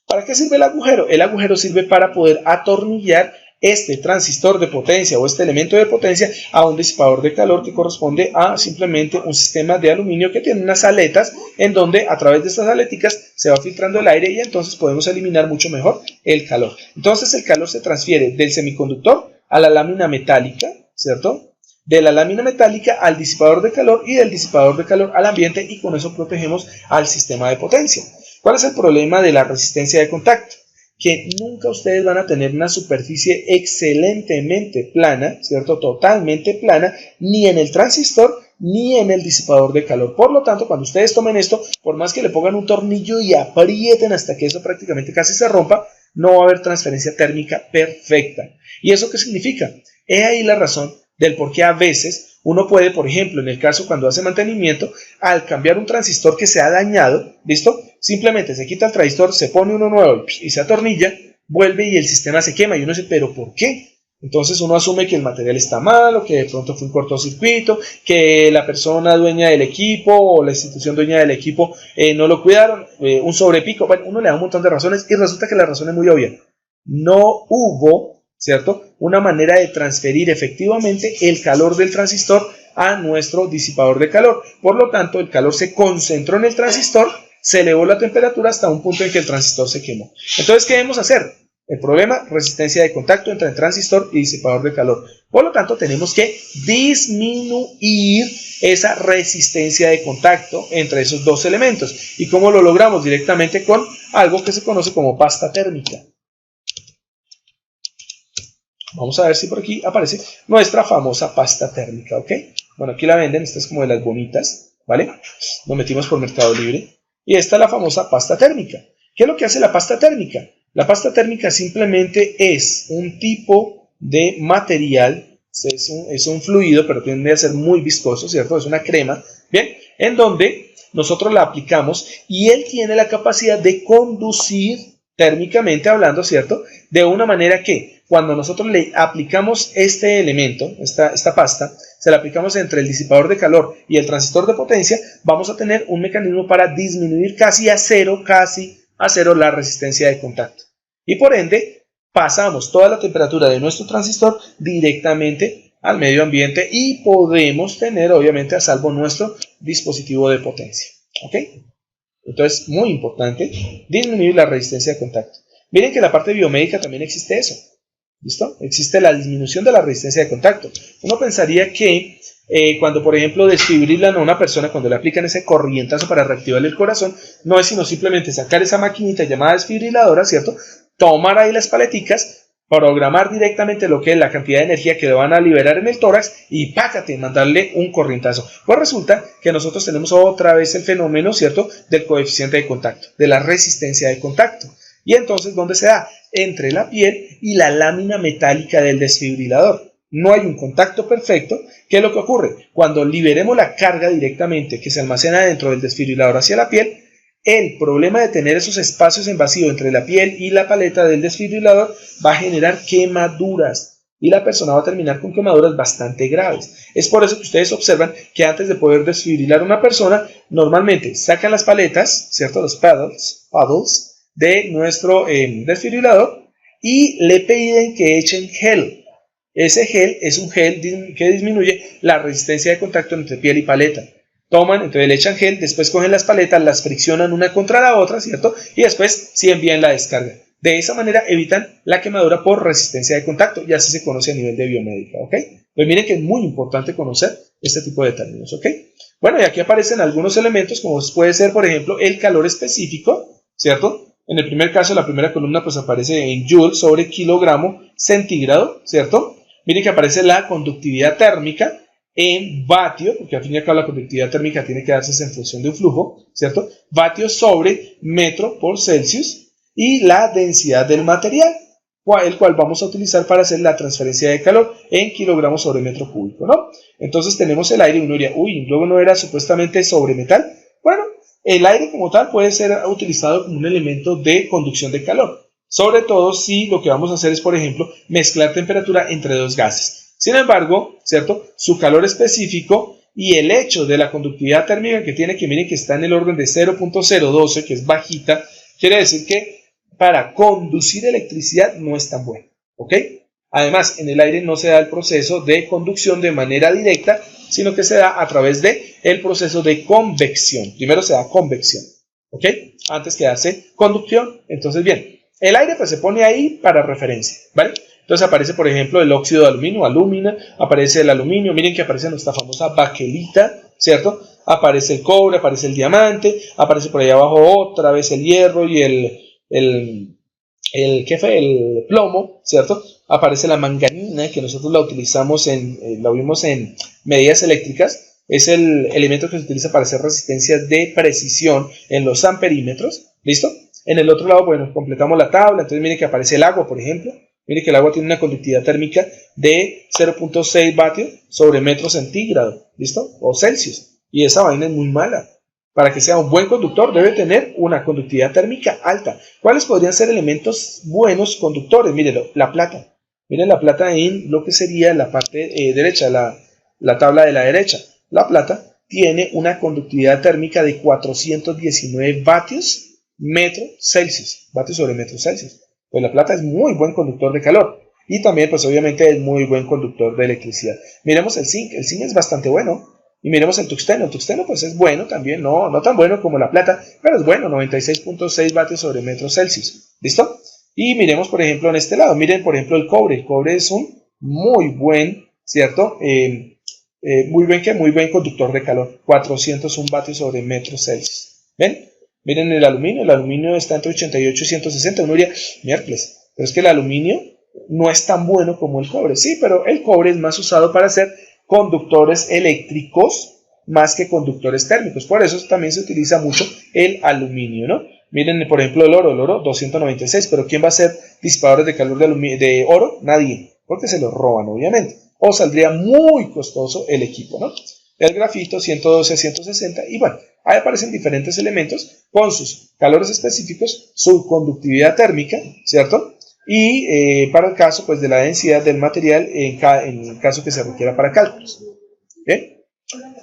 ¿Para qué sirve el agujero? El agujero sirve para poder atornillar este transistor de potencia o este elemento de potencia a un disipador de calor que corresponde a simplemente un sistema de aluminio que tiene unas aletas en donde a través de estas aleticas se va filtrando el aire y entonces podemos eliminar mucho mejor el calor. Entonces el calor se transfiere del semiconductor a la lámina metálica, ¿cierto? De la lámina metálica al disipador de calor y del disipador de calor al ambiente y con eso protegemos al sistema de potencia. ¿Cuál es el problema de la resistencia de contacto? Que nunca ustedes van a tener una superficie excelentemente plana, ¿cierto? Totalmente plana, ni en el transistor ni en el disipador de calor. Por lo tanto, cuando ustedes tomen esto, por más que le pongan un tornillo y aprieten hasta que eso prácticamente casi se rompa, no va a haber transferencia térmica perfecta. ¿Y eso qué significa? He ahí la razón del por qué a veces uno puede, por ejemplo, en el caso cuando hace mantenimiento, al cambiar un transistor que se ha dañado, ¿listo? Simplemente se quita el transistor, se pone uno nuevo y se atornilla, vuelve y el sistema se quema. Y uno dice, ¿pero por qué? Entonces uno asume que el material está malo, que de pronto fue un cortocircuito, que la persona dueña del equipo o la institución dueña del equipo no lo cuidaron, un sobrepico. Bueno, uno le da un montón de razones y resulta que la razón es muy obvia. No hubo, ¿cierto?, una manera de transferir efectivamente el calor del transistor a nuestro disipador de calor. Por lo tanto, el calor se concentró en el transistor, se elevó la temperatura hasta un punto en que el transistor se quemó. Entonces, ¿qué debemos hacer? El problema, resistencia de contacto entre el transistor y disipador de calor. Por lo tanto, tenemos que disminuir esa resistencia de contacto entre esos dos elementos. ¿Y cómo lo logramos? Directamente con algo que se conoce como pasta térmica. Vamos a ver si por aquí aparece nuestra famosa pasta térmica, ¿ok? Bueno, aquí la venden, esta es como de las bonitas, ¿vale? Nos metimos por Mercado Libre. Y esta es la famosa pasta térmica. ¿Qué es lo que hace la pasta térmica? La pasta térmica simplemente es un tipo de material, es un fluido, pero tiende a ser muy viscoso, ¿cierto? Es una crema, ¿bien? En donde nosotros la aplicamos y él tiene la capacidad de conducir térmicamente hablando, ¿cierto? De una manera que cuando nosotros le aplicamos este elemento, esta pasta, se la aplicamos entre el disipador de calor y el transistor de potencia, vamos a tener un mecanismo para disminuir casi a cero la resistencia de contacto. Y por ende, pasamos toda la temperatura de nuestro transistor directamente al medio ambiente y podemos tener obviamente a salvo nuestro dispositivo de potencia. ¿Ok? Entonces, muy importante, disminuir la resistencia de contacto. Miren que en la parte biomédica también existe eso. ¿Listo? Existe la disminución de la resistencia de contacto. Uno pensaría que cuando, por ejemplo, desfibrilan a una persona, cuando le aplican ese corrientazo para reactivarle el corazón, no es sino simplemente sacar esa maquinita llamada desfibriladora, ¿cierto? Tomar ahí las paleticas, programar directamente lo que es la cantidad de energía que le van a liberar en el tórax y pácate, mandarle un corrientazo. Pues resulta que nosotros tenemos otra vez el fenómeno, ¿cierto?, del coeficiente de contacto, de la resistencia de contacto. Y entonces, ¿dónde se da? Entre la piel y la lámina metálica del desfibrilador. No hay un contacto perfecto. ¿Qué es lo que ocurre? Cuando liberemos la carga directamente que se almacena dentro del desfibrilador hacia la piel, el problema de tener esos espacios en vacío entre la piel y la paleta del desfibrilador va a generar quemaduras y la persona va a terminar con quemaduras bastante graves. Es por eso que ustedes observan que antes de poder desfibrilar a una persona, normalmente sacan las paletas, ¿cierto? Los paddles de nuestro desfibrilador y le piden que echen gel. Ese gel es un gel que disminuye la resistencia de contacto entre piel y paleta. Toman, entonces le echan gel, después cogen las paletas, las friccionan una contra la otra, ¿cierto? Y después sí envían la descarga. De esa manera evitan la quemadura por resistencia de contacto y así se conoce a nivel de biomédica, ¿ok? Pues miren que es muy importante conocer este tipo de términos, ¿ok? Bueno, y aquí aparecen algunos elementos como puede ser, por ejemplo, el calor específico, ¿cierto? En el primer caso, la primera columna pues aparece en joules sobre kilogramo centígrado, ¿cierto? Miren que aparece la conductividad térmica en vatio, porque al fin y al cabo la conductividad térmica tiene que darse en función de un flujo, ¿cierto? Vatio sobre metro por Celsius y la densidad del material, el cual vamos a utilizar para hacer la transferencia de calor en kilogramos sobre metro cúbico, ¿no? Entonces tenemos el aire y uno diría, uy, luego no era supuestamente sobre metal. Bueno, el aire como tal puede ser utilizado como un elemento de conducción de calor, sobre todo si lo que vamos a hacer es, por ejemplo, mezclar temperatura entre dos gases. Sin embargo, ¿cierto? Su calor específico y el hecho de la conductividad térmica que tiene, que miren que está en el orden de 0.012, que es bajita, quiere decir que para conducir electricidad no es tan bueno, ¿ok? Además, en el aire no se da el proceso de conducción de manera directa, sino que se da a través del proceso de convección. Primero se da convección, ¿ok? Antes que hace conducción. Entonces, bien, el aire pues se pone ahí para referencia, ¿vale? Entonces aparece, por ejemplo, el óxido de aluminio, alúmina, aparece el aluminio, miren que aparece nuestra famosa baquelita, ¿cierto? Aparece el cobre, aparece el diamante, aparece por ahí abajo otra vez el hierro y el plomo, ¿cierto? Aparece la manganina, que nosotros la utilizamos la vimos en medidas eléctricas, es el elemento que se utiliza para hacer resistencias de precisión en los amperímetros, ¿listo? En el otro lado, bueno, completamos la tabla, entonces miren que aparece el agua, por ejemplo. Mire que el agua tiene una conductividad térmica de 0.6 vatios sobre metro centígrado, ¿listo? O Celsius. Y esa vaina es muy mala. Para que sea un buen conductor debe tener una conductividad térmica alta. ¿Cuáles podrían ser elementos buenos conductores? Mírenlo, la plata. Miren la plata en lo que sería la parte derecha, la tabla de la derecha. La plata tiene una conductividad térmica de 419 vatios metro Celsius. Vatios sobre metro Celsius. Pues la plata es muy buen conductor de calor y también pues obviamente es muy buen conductor de electricidad. Miremos el zinc es bastante bueno y miremos el tungsteno pues es bueno también, no tan bueno como la plata, pero es bueno, 96.6 vatios sobre metro Celsius, ¿listo? Y miremos por ejemplo en este lado, miren por ejemplo el cobre es un muy buen, ¿cierto? Muy buen conductor de calor, 401 vatios sobre metro Celsius, ¿ven? Miren el aluminio está entre 88 y 160. Uno diría, miércoles, pero es que el aluminio no es tan bueno como el cobre. Sí, pero el cobre es más usado para hacer conductores eléctricos más que conductores térmicos. Por eso también se utiliza mucho el aluminio, ¿no? Miren, por ejemplo, el oro 296. Pero ¿quién va a ser disipadores de calor de oro? Nadie, porque se los roban, obviamente. O saldría muy costoso el equipo, ¿no? El grafito 112 a 160 y bueno, ahí aparecen diferentes elementos con sus calores específicos, su conductividad térmica, ¿cierto? Y para el caso pues de la densidad del material en el caso que se requiera para cálculos. ¿Bien?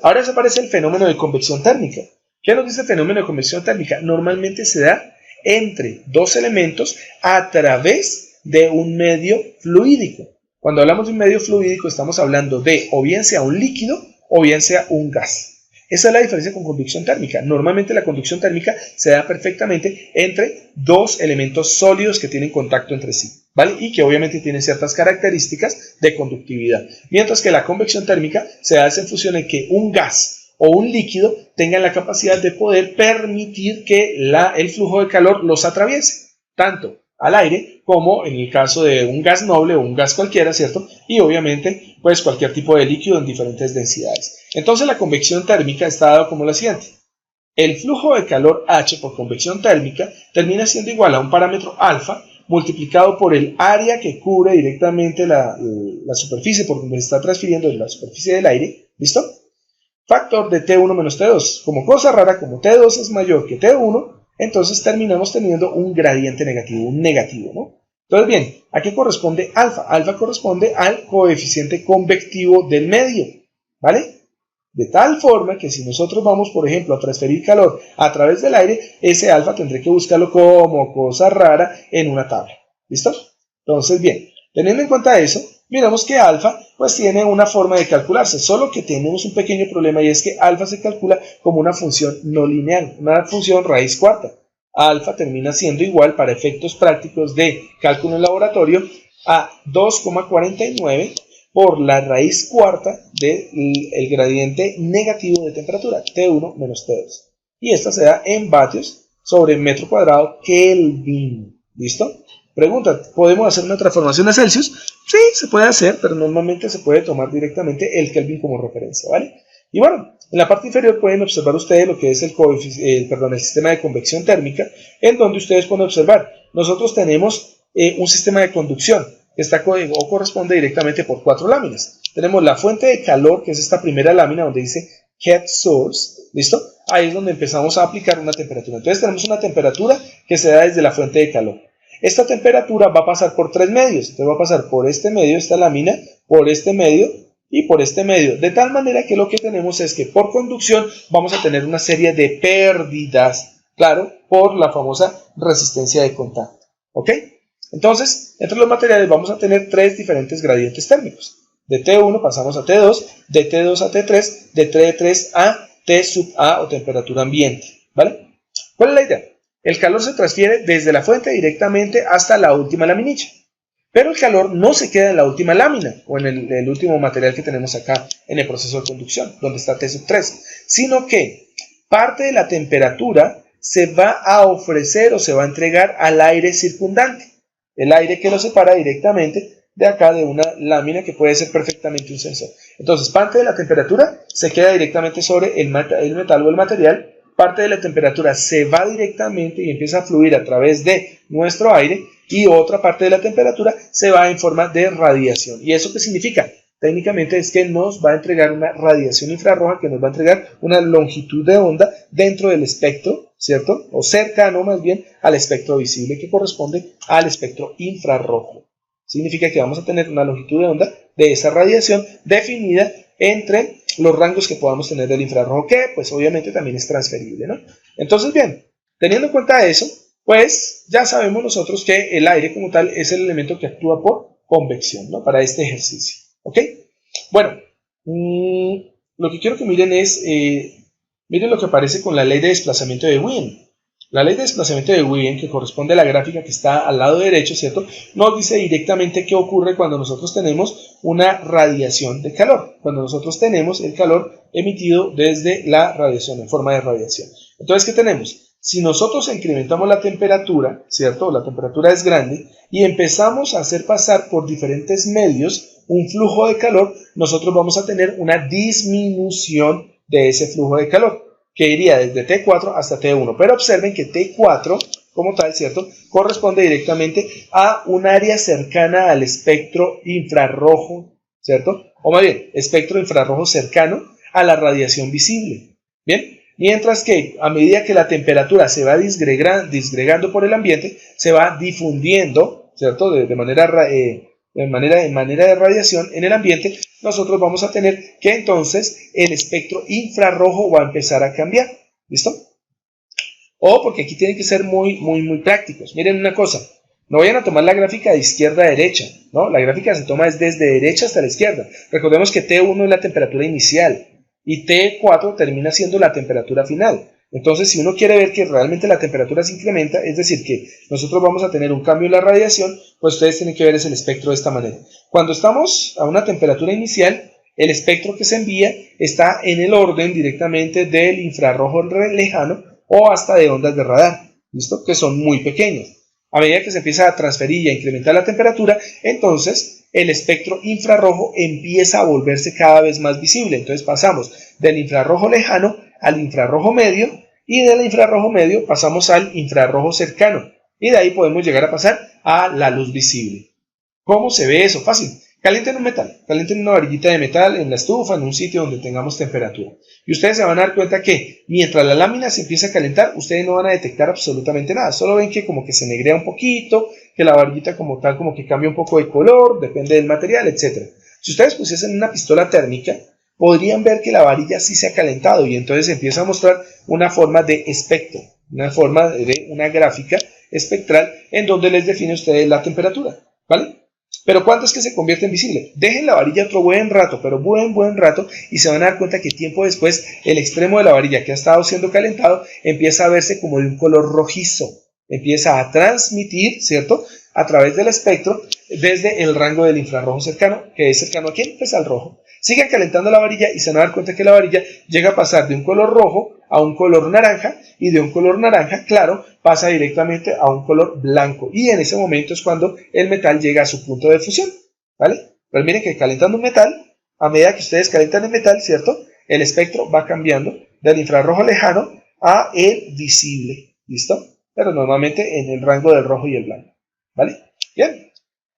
Ahora aparece el fenómeno de convección térmica. ¿Qué nos dice el fenómeno de convección térmica? Normalmente se da entre dos elementos a través de un medio fluídico. Cuando hablamos de un medio fluídico estamos hablando de o bien sea un líquido o bien sea un gas. Esa es la diferencia con conducción térmica. Normalmente la conducción térmica se da perfectamente entre dos elementos sólidos que tienen contacto entre sí, ¿vale? Y que obviamente tienen ciertas características de conductividad. Mientras que la convección térmica se hace en función en que un gas o un líquido tengan la capacidad de poder permitir que el flujo de calor los atraviese, tanto al aire como en el caso de un gas noble o un gas cualquiera, ¿cierto? Y obviamente pues cualquier tipo de líquido en diferentes densidades. Entonces la convección térmica está dada como la siguiente. El flujo de calor H por convección térmica termina siendo igual a un parámetro alfa multiplicado por el área que cubre directamente la superficie por donde se está transfiriendo de la superficie del aire, ¿listo? Factor de T1 menos T2. Como cosa rara, como T2 es mayor que T1, entonces terminamos teniendo un gradiente negativo, un negativo, ¿no? Entonces, bien, ¿a qué corresponde alfa? Alfa corresponde al coeficiente convectivo del medio, ¿vale? De tal forma que si nosotros vamos, por ejemplo, a transferir calor a través del aire, ese alfa tendré que buscarlo como cosa rara en una tabla, ¿listo? Entonces, bien, teniendo en cuenta eso, miramos que alfa pues tiene una forma de calcularse, solo que tenemos un pequeño problema y es que alfa se calcula como una función no lineal, una función raíz cuarta. Alfa termina siendo igual para efectos prácticos de cálculo en laboratorio a 2,49 por la raíz cuarta del gradiente negativo de temperatura, T1 menos T2. Y esta se da en vatios sobre metro cuadrado Kelvin. ¿Listo? Pregunta, ¿podemos hacer una transformación a Celsius? Sí, se puede hacer, pero normalmente se puede tomar directamente el Kelvin como referencia, ¿vale? Y bueno, en la parte inferior pueden observar ustedes lo que es el sistema de convección térmica, en donde ustedes pueden observar, nosotros tenemos un sistema de conducción que corresponde directamente por 4 láminas. Tenemos la fuente de calor, que es esta primera lámina donde dice heat source, ¿listo? Ahí es donde empezamos a aplicar una temperatura. Entonces tenemos una temperatura que se da desde la fuente de calor. Esta temperatura va a pasar por 3 medios, entonces va a pasar por este medio, esta lámina, por este medio y por este medio, de tal manera que lo que tenemos es que por conducción vamos a tener una serie de pérdidas, claro, por la famosa resistencia de contacto, ¿ok? Entonces, entre los materiales vamos a tener 3 diferentes gradientes térmicos. De T1 pasamos a T2, de T2 a T3, de T3 a T sub A o temperatura ambiente, ¿vale? ¿Cuál es la idea? El calor se transfiere desde la fuente directamente hasta la última laminilla. Pero el calor no se queda en la última lámina o en el último material que tenemos acá en el proceso de conducción, donde está T sub 3, sino que parte de la temperatura se va a ofrecer o se va a entregar al aire circundante. El aire que lo separa directamente de acá de una lámina que puede ser perfectamente un sensor. Entonces, parte de la temperatura se queda directamente sobre el metal o el material. Parte de la temperatura se va directamente y empieza a fluir a través de nuestro aire y otra parte de la temperatura se va en forma de radiación. ¿Y eso qué significa? Técnicamente es que nos va a entregar una radiación infrarroja que nos va a entregar una longitud de onda dentro del espectro, ¿cierto? O cercano más bien al espectro visible que corresponde al espectro infrarrojo. Significa que vamos a tener una longitud de onda de esa radiación definida entre los rangos que podamos tener del infrarrojo, que pues obviamente también es transferible, ¿no? Entonces, bien, teniendo en cuenta eso, pues ya sabemos nosotros que el aire como tal es el elemento que actúa por convección, ¿no? Para este ejercicio, ¿ok? Bueno, lo que quiero que miren es, miren lo que aparece con la ley de desplazamiento de Wien. La ley de desplazamiento de Wien, que corresponde a la gráfica que está al lado derecho, ¿cierto? Nos dice directamente qué ocurre cuando nosotros tenemos una radiación de calor, cuando nosotros tenemos el calor emitido desde la radiación, en forma de radiación. Entonces, ¿qué tenemos? Si nosotros incrementamos la temperatura, ¿cierto? La temperatura es grande y empezamos a hacer pasar por diferentes medios un flujo de calor, nosotros vamos a tener una disminución de ese flujo de calor, que iría desde T4 hasta T1. Pero observen que T4, como tal, ¿cierto?, corresponde directamente a un área cercana al espectro infrarrojo, ¿cierto? O más bien, espectro infrarrojo cercano a la radiación visible. Bien, mientras que a medida que la temperatura se va disgregando por el ambiente, se va difundiendo, ¿cierto?, de manera de radiación en el ambiente, nosotros vamos a tener que entonces el espectro infrarrojo va a empezar a cambiar. ¿Listo? O porque aquí tienen que ser muy prácticos. Miren una cosa. No vayan a tomar la gráfica de izquierda a derecha, ¿no? La gráfica se toma desde derecha hasta la izquierda. Recordemos que T1 es la temperatura inicial y T4 termina siendo la temperatura final. Entonces, si uno quiere ver que realmente la temperatura se incrementa, es decir, que nosotros vamos a tener un cambio en la radiación, pues ustedes tienen que ver el espectro de esta manera. Cuando estamos a una temperatura inicial, el espectro que se envía está en el orden directamente del infrarrojo lejano o hasta de ondas de radar, ¿listo? Que son muy pequeñas. A medida que se empieza a transferir y a incrementar la temperatura, entonces el espectro infrarrojo empieza a volverse cada vez más visible. Entonces pasamos del infrarrojo lejano al infrarrojo medio y del infrarrojo medio pasamos al infrarrojo cercano y de ahí podemos llegar a pasar a la luz visible. ¿Cómo se ve eso? Fácil. Calienten un metal, calienten una varillita de metal en la estufa, en un sitio donde tengamos temperatura. Y ustedes se van a dar cuenta que mientras la lámina se empieza a calentar, ustedes no van a detectar absolutamente nada. Solo ven que como que se negrea un poquito, que la varillita como tal como que cambia un poco de color, depende del material, etc. Si ustedes pusiesen una pistola térmica, podrían ver que la varilla sí se ha calentado y entonces empieza a mostrar una forma de espectro, una forma de una gráfica espectral en donde les define a ustedes la temperatura, ¿vale? Pero ¿cuándo es que se convierte en visible? Dejen la varilla otro buen rato, pero buen rato, y se van a dar cuenta que tiempo después el extremo de la varilla que ha estado siendo calentado empieza a verse como de un color rojizo, empieza a transmitir, ¿cierto?, a través del espectro desde el rango del infrarrojo cercano, que es cercano a ¿quién? Pues al rojo. Sigan calentando la varilla y se van a dar cuenta que la varilla llega a pasar de un color rojo a un color naranja y de un color naranja claro pasa directamente a un color blanco y en ese momento es cuando el metal llega a su punto de fusión, ¿vale? Pues miren que calentando un metal, a medida que ustedes calientan el metal, ¿cierto? El espectro va cambiando del infrarrojo lejano a el visible, ¿listo? Pero normalmente en el rango del rojo y el blanco, ¿vale? Bien.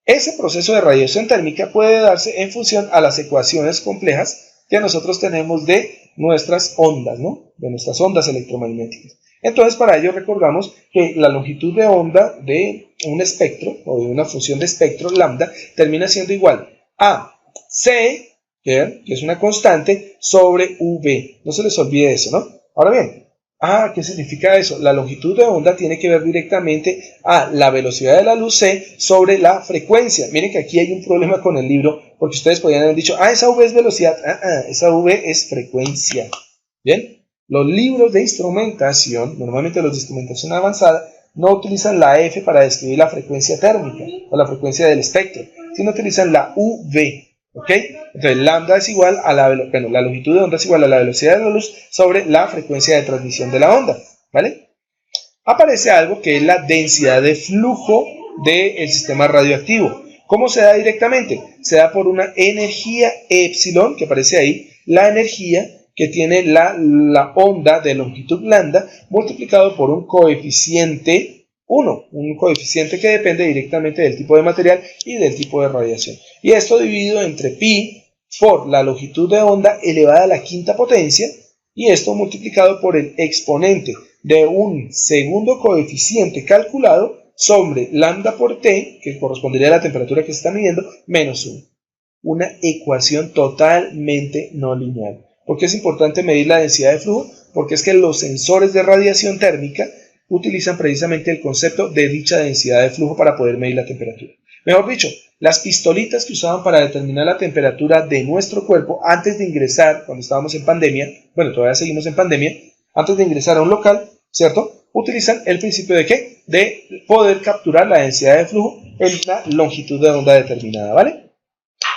Ese proceso de radiación térmica puede darse en función a las ecuaciones complejas que nosotros tenemos de nuestras ondas, ¿no? De nuestras ondas electromagnéticas. Entonces, para ello recordamos que la longitud de onda de un espectro o de una función de espectro lambda termina siendo igual a C, que es una constante, sobre V. No se les olvide eso, ¿no? Ahora bien, ¿qué significa eso? La longitud de onda tiene que ver directamente a la velocidad de la luz c sobre la frecuencia. Miren que aquí hay un problema con el libro, porque ustedes podrían haber dicho, esa v es velocidad, esa v es frecuencia. Bien, los libros de instrumentación, normalmente los de instrumentación avanzada, no utilizan la f para describir la frecuencia térmica o la frecuencia del espectro, sino utilizan la uv. ¿Ok? Entonces lambda es igual a la longitud de onda es igual a la velocidad de la luz sobre la frecuencia de transmisión de la onda, ¿vale? Aparece algo que es la densidad de flujo del sistema radioactivo. ¿Cómo se da directamente? Se da por una energía epsilon, que aparece ahí, la energía que tiene la onda de longitud lambda multiplicado por un coeficiente 1, un coeficiente que depende directamente del tipo de material y del tipo de radiación. Y esto dividido entre pi por la longitud de onda elevada a la quinta potencia y esto multiplicado por el exponente de un segundo coeficiente calculado sobre lambda por t, que correspondería a la temperatura que se está midiendo, menos 1. Una ecuación totalmente no lineal. ¿Por qué es importante medir la densidad de flujo? Porque es que los sensores de radiación térmica utilizan precisamente el concepto de dicha densidad de flujo para poder medir la temperatura. Mejor dicho, las pistolitas que usaban para determinar la temperatura de nuestro cuerpo antes de ingresar, cuando estábamos en pandemia, bueno, todavía seguimos en pandemia, antes de ingresar a un local, ¿cierto? Utilizan el principio de ¿qué? De poder capturar la densidad de flujo en la longitud de onda determinada, ¿vale?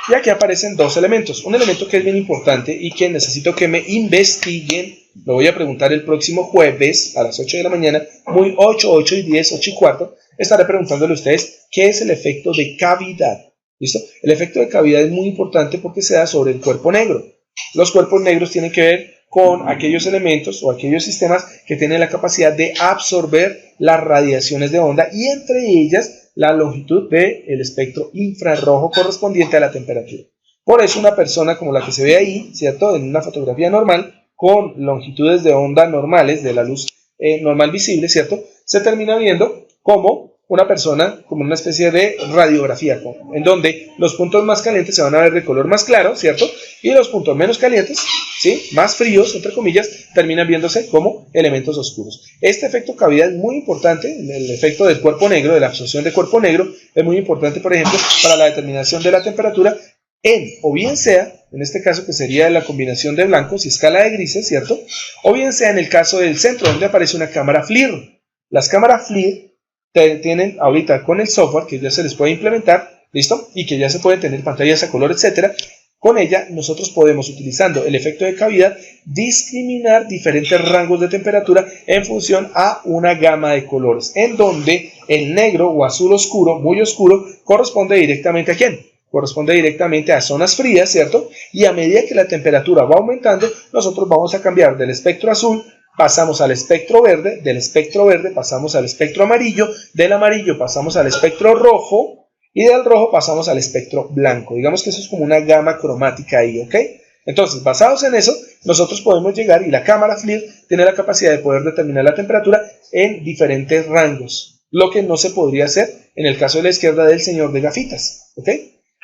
Y aquí aparecen dos elementos. Un elemento que es bien importante y que necesito que me investiguen. Lo voy a preguntar el próximo jueves a las 8 de la mañana, muy 8 y 10, 8 y cuarto. Estaré preguntándole a ustedes qué es el efecto de cavidad. ¿Listo? El efecto de cavidad es muy importante porque se da sobre el cuerpo negro. Los cuerpos negros tienen que ver con aquellos elementos o aquellos sistemas que tienen la capacidad de absorber las radiaciones de onda y entre ellas la longitud del espectro infrarrojo correspondiente a la temperatura. Por eso una persona como la que se ve ahí, ¿cierto? En una fotografía normal, con longitudes de onda normales de la luz normal visible, ¿cierto? Se termina viendo como una persona como una especie de radiografía, en donde los puntos más calientes se van a ver de color más claro, ¿cierto? Y los puntos menos calientes, ¿sí?, más fríos, entre comillas, terminan viéndose como elementos oscuros. Este efecto cavidad es muy importante, el efecto del cuerpo negro, de la absorción de cuerpo negro, es muy importante, por ejemplo, para la determinación de la temperatura o bien sea, en este caso que sería la combinación de blancos y escala de grises, ¿cierto? O bien sea en el caso del centro, donde aparece una cámara FLIR. Las cámaras FLIR tienen ahorita con el software que ya se les puede implementar, ¿listo? Y que ya se pueden tener pantallas a color, etcétera. Con ella nosotros podemos, utilizando el efecto de cavidad, discriminar diferentes rangos de temperatura en función a una gama de colores, en donde el negro o azul oscuro, muy oscuro, corresponde directamente ¿a quién? Corresponde directamente a zonas frías, ¿cierto? Y a medida que la temperatura va aumentando, nosotros vamos a cambiar del espectro azul, pasamos al espectro verde, del espectro verde pasamos al espectro amarillo, del amarillo pasamos al espectro rojo, y del rojo pasamos al espectro blanco. Digamos que eso es como una gama cromática ahí, ¿ok? Entonces, basados en eso, nosotros podemos llegar, y la cámara FLIR tiene la capacidad de poder determinar la temperatura en diferentes rangos, lo que no se podría hacer en el caso de la izquierda del señor de gafitas, ¿ok?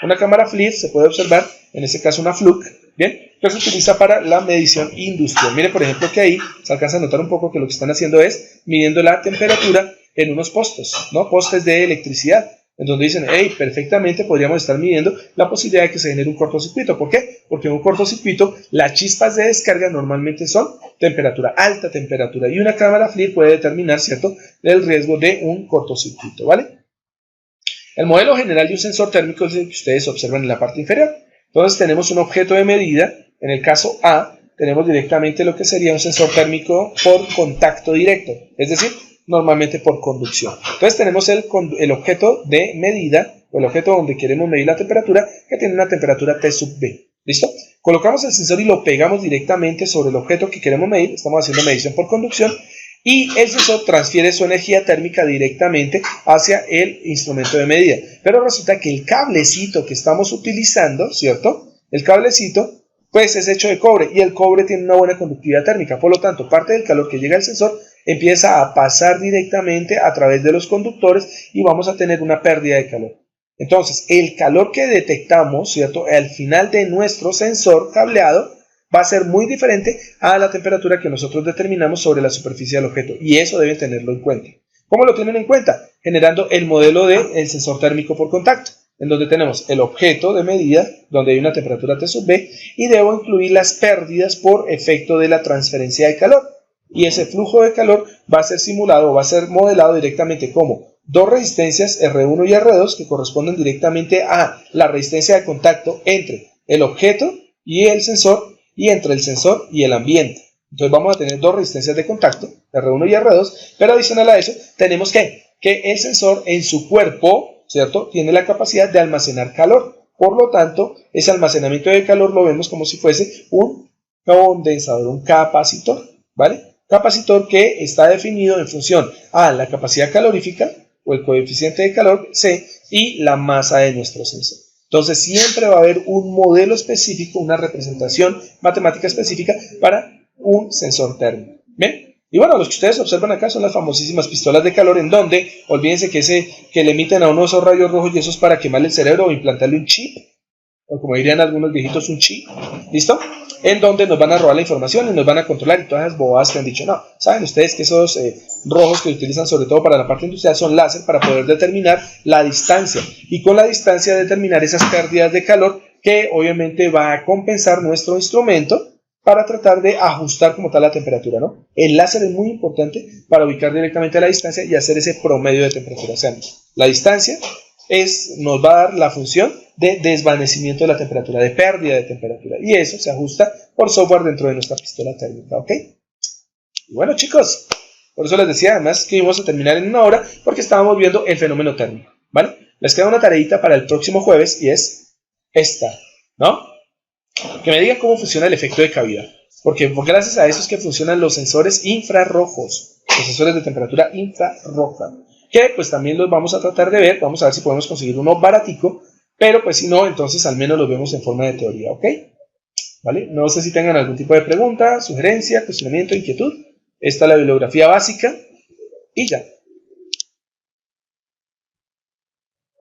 Una cámara FLIR se puede observar, en este caso una Fluke, ¿bien? Que se utiliza para la medición industrial. Mire, por ejemplo, que ahí se alcanza a notar un poco que lo que están haciendo es midiendo la temperatura en unos postes, ¿no? Postes de electricidad, en donde dicen, hey, perfectamente podríamos estar midiendo la posibilidad de que se genere un cortocircuito. ¿Por qué? Porque en un cortocircuito las chispas de descarga normalmente son temperatura, alta temperatura, y una cámara FLIR puede determinar, ¿cierto?, el riesgo de un cortocircuito, ¿vale? El modelo general de un sensor térmico es el que ustedes observan en la parte inferior. Entonces tenemos un objeto de medida. En el caso A, tenemos directamente lo que sería un sensor térmico por contacto directo, es decir, normalmente por conducción. Entonces tenemos el objeto de medida, o el objeto donde queremos medir la temperatura, que tiene una temperatura T sub B. ¿Listo? Colocamos el sensor y lo pegamos directamente sobre el objeto que queremos medir. Estamos haciendo medición por conducción. Y el sensor transfiere su energía térmica directamente hacia el instrumento de medida. Pero resulta que el cablecito que estamos utilizando, ¿cierto? El cablecito, pues es hecho de cobre, y el cobre tiene una buena conductividad térmica. Por lo tanto, parte del calor que llega al sensor empieza a pasar directamente a través de los conductores y vamos a tener una pérdida de calor. Entonces, el calor que detectamos, ¿cierto?, al final de nuestro sensor cableado, va a ser muy diferente a la temperatura que nosotros determinamos sobre la superficie del objeto, y eso deben tenerlo en cuenta. ¿Cómo lo tienen en cuenta? Generando el modelo del sensor térmico por contacto, en donde tenemos el objeto de medida, donde hay una temperatura T sub B, y debo incluir las pérdidas por efecto de la transferencia de calor, y ese flujo de calor va a ser simulado o va a ser modelado directamente como dos resistencias R1 y R2 que corresponden directamente a la resistencia de contacto entre el objeto y el sensor, y entre el sensor y el ambiente. Entonces vamos a tener dos resistencias de contacto, R1 y R2, pero adicional a eso tenemos que el sensor en su cuerpo, ¿cierto?, tiene la capacidad de almacenar calor. Por lo tanto, ese almacenamiento de calor lo vemos como si fuese un condensador, un capacitor, ¿vale? Capacitor que está definido en función a la capacidad calorífica o el coeficiente de calor C y la masa de nuestro sensor. Entonces siempre va a haber un modelo específico, una representación matemática específica para un sensor térmico. ¿Bien? Y bueno, los que ustedes observan acá son las famosísimas pistolas de calor, en donde, olvídense que le emiten a uno esos rayos rojos, y eso es para quemarle el cerebro o implantarle un chip, o como dirían algunos viejitos, un chip. ¿Listo? En donde nos van a robar la información y nos van a controlar, y todas esas bobadas que han dicho. No, saben ustedes que esos rojos que utilizan sobre todo para la parte industrial son láser para poder determinar la distancia, y con la distancia determinar esas pérdidas de calor que obviamente va a compensar nuestro instrumento para tratar de ajustar como tal la temperatura, ¿no? El láser es muy importante para ubicar directamente la distancia y hacer ese promedio de temperatura. O sea, la distancia nos va a dar la función de desvanecimiento de la temperatura, de pérdida de temperatura, y eso se ajusta por software dentro de nuestra pistola térmica, ¿ok? Y bueno, chicos, por eso les decía además que íbamos a terminar en una hora, porque estábamos viendo el fenómeno térmico, ¿vale? Les queda una tareita para el próximo jueves, y es esta, ¿no? Que me digan cómo funciona el efecto de cavidad, porque gracias a eso es que funcionan los sensores infrarrojos, los sensores de temperatura infrarroja, que pues también los vamos a tratar de ver. Vamos a ver si podemos conseguir uno baratico, pero pues si no, entonces al menos los vemos en forma de teoría, ¿ok? ¿Vale? No sé si tengan algún tipo de pregunta, sugerencia, cuestionamiento, inquietud. Esta es la bibliografía básica y ya.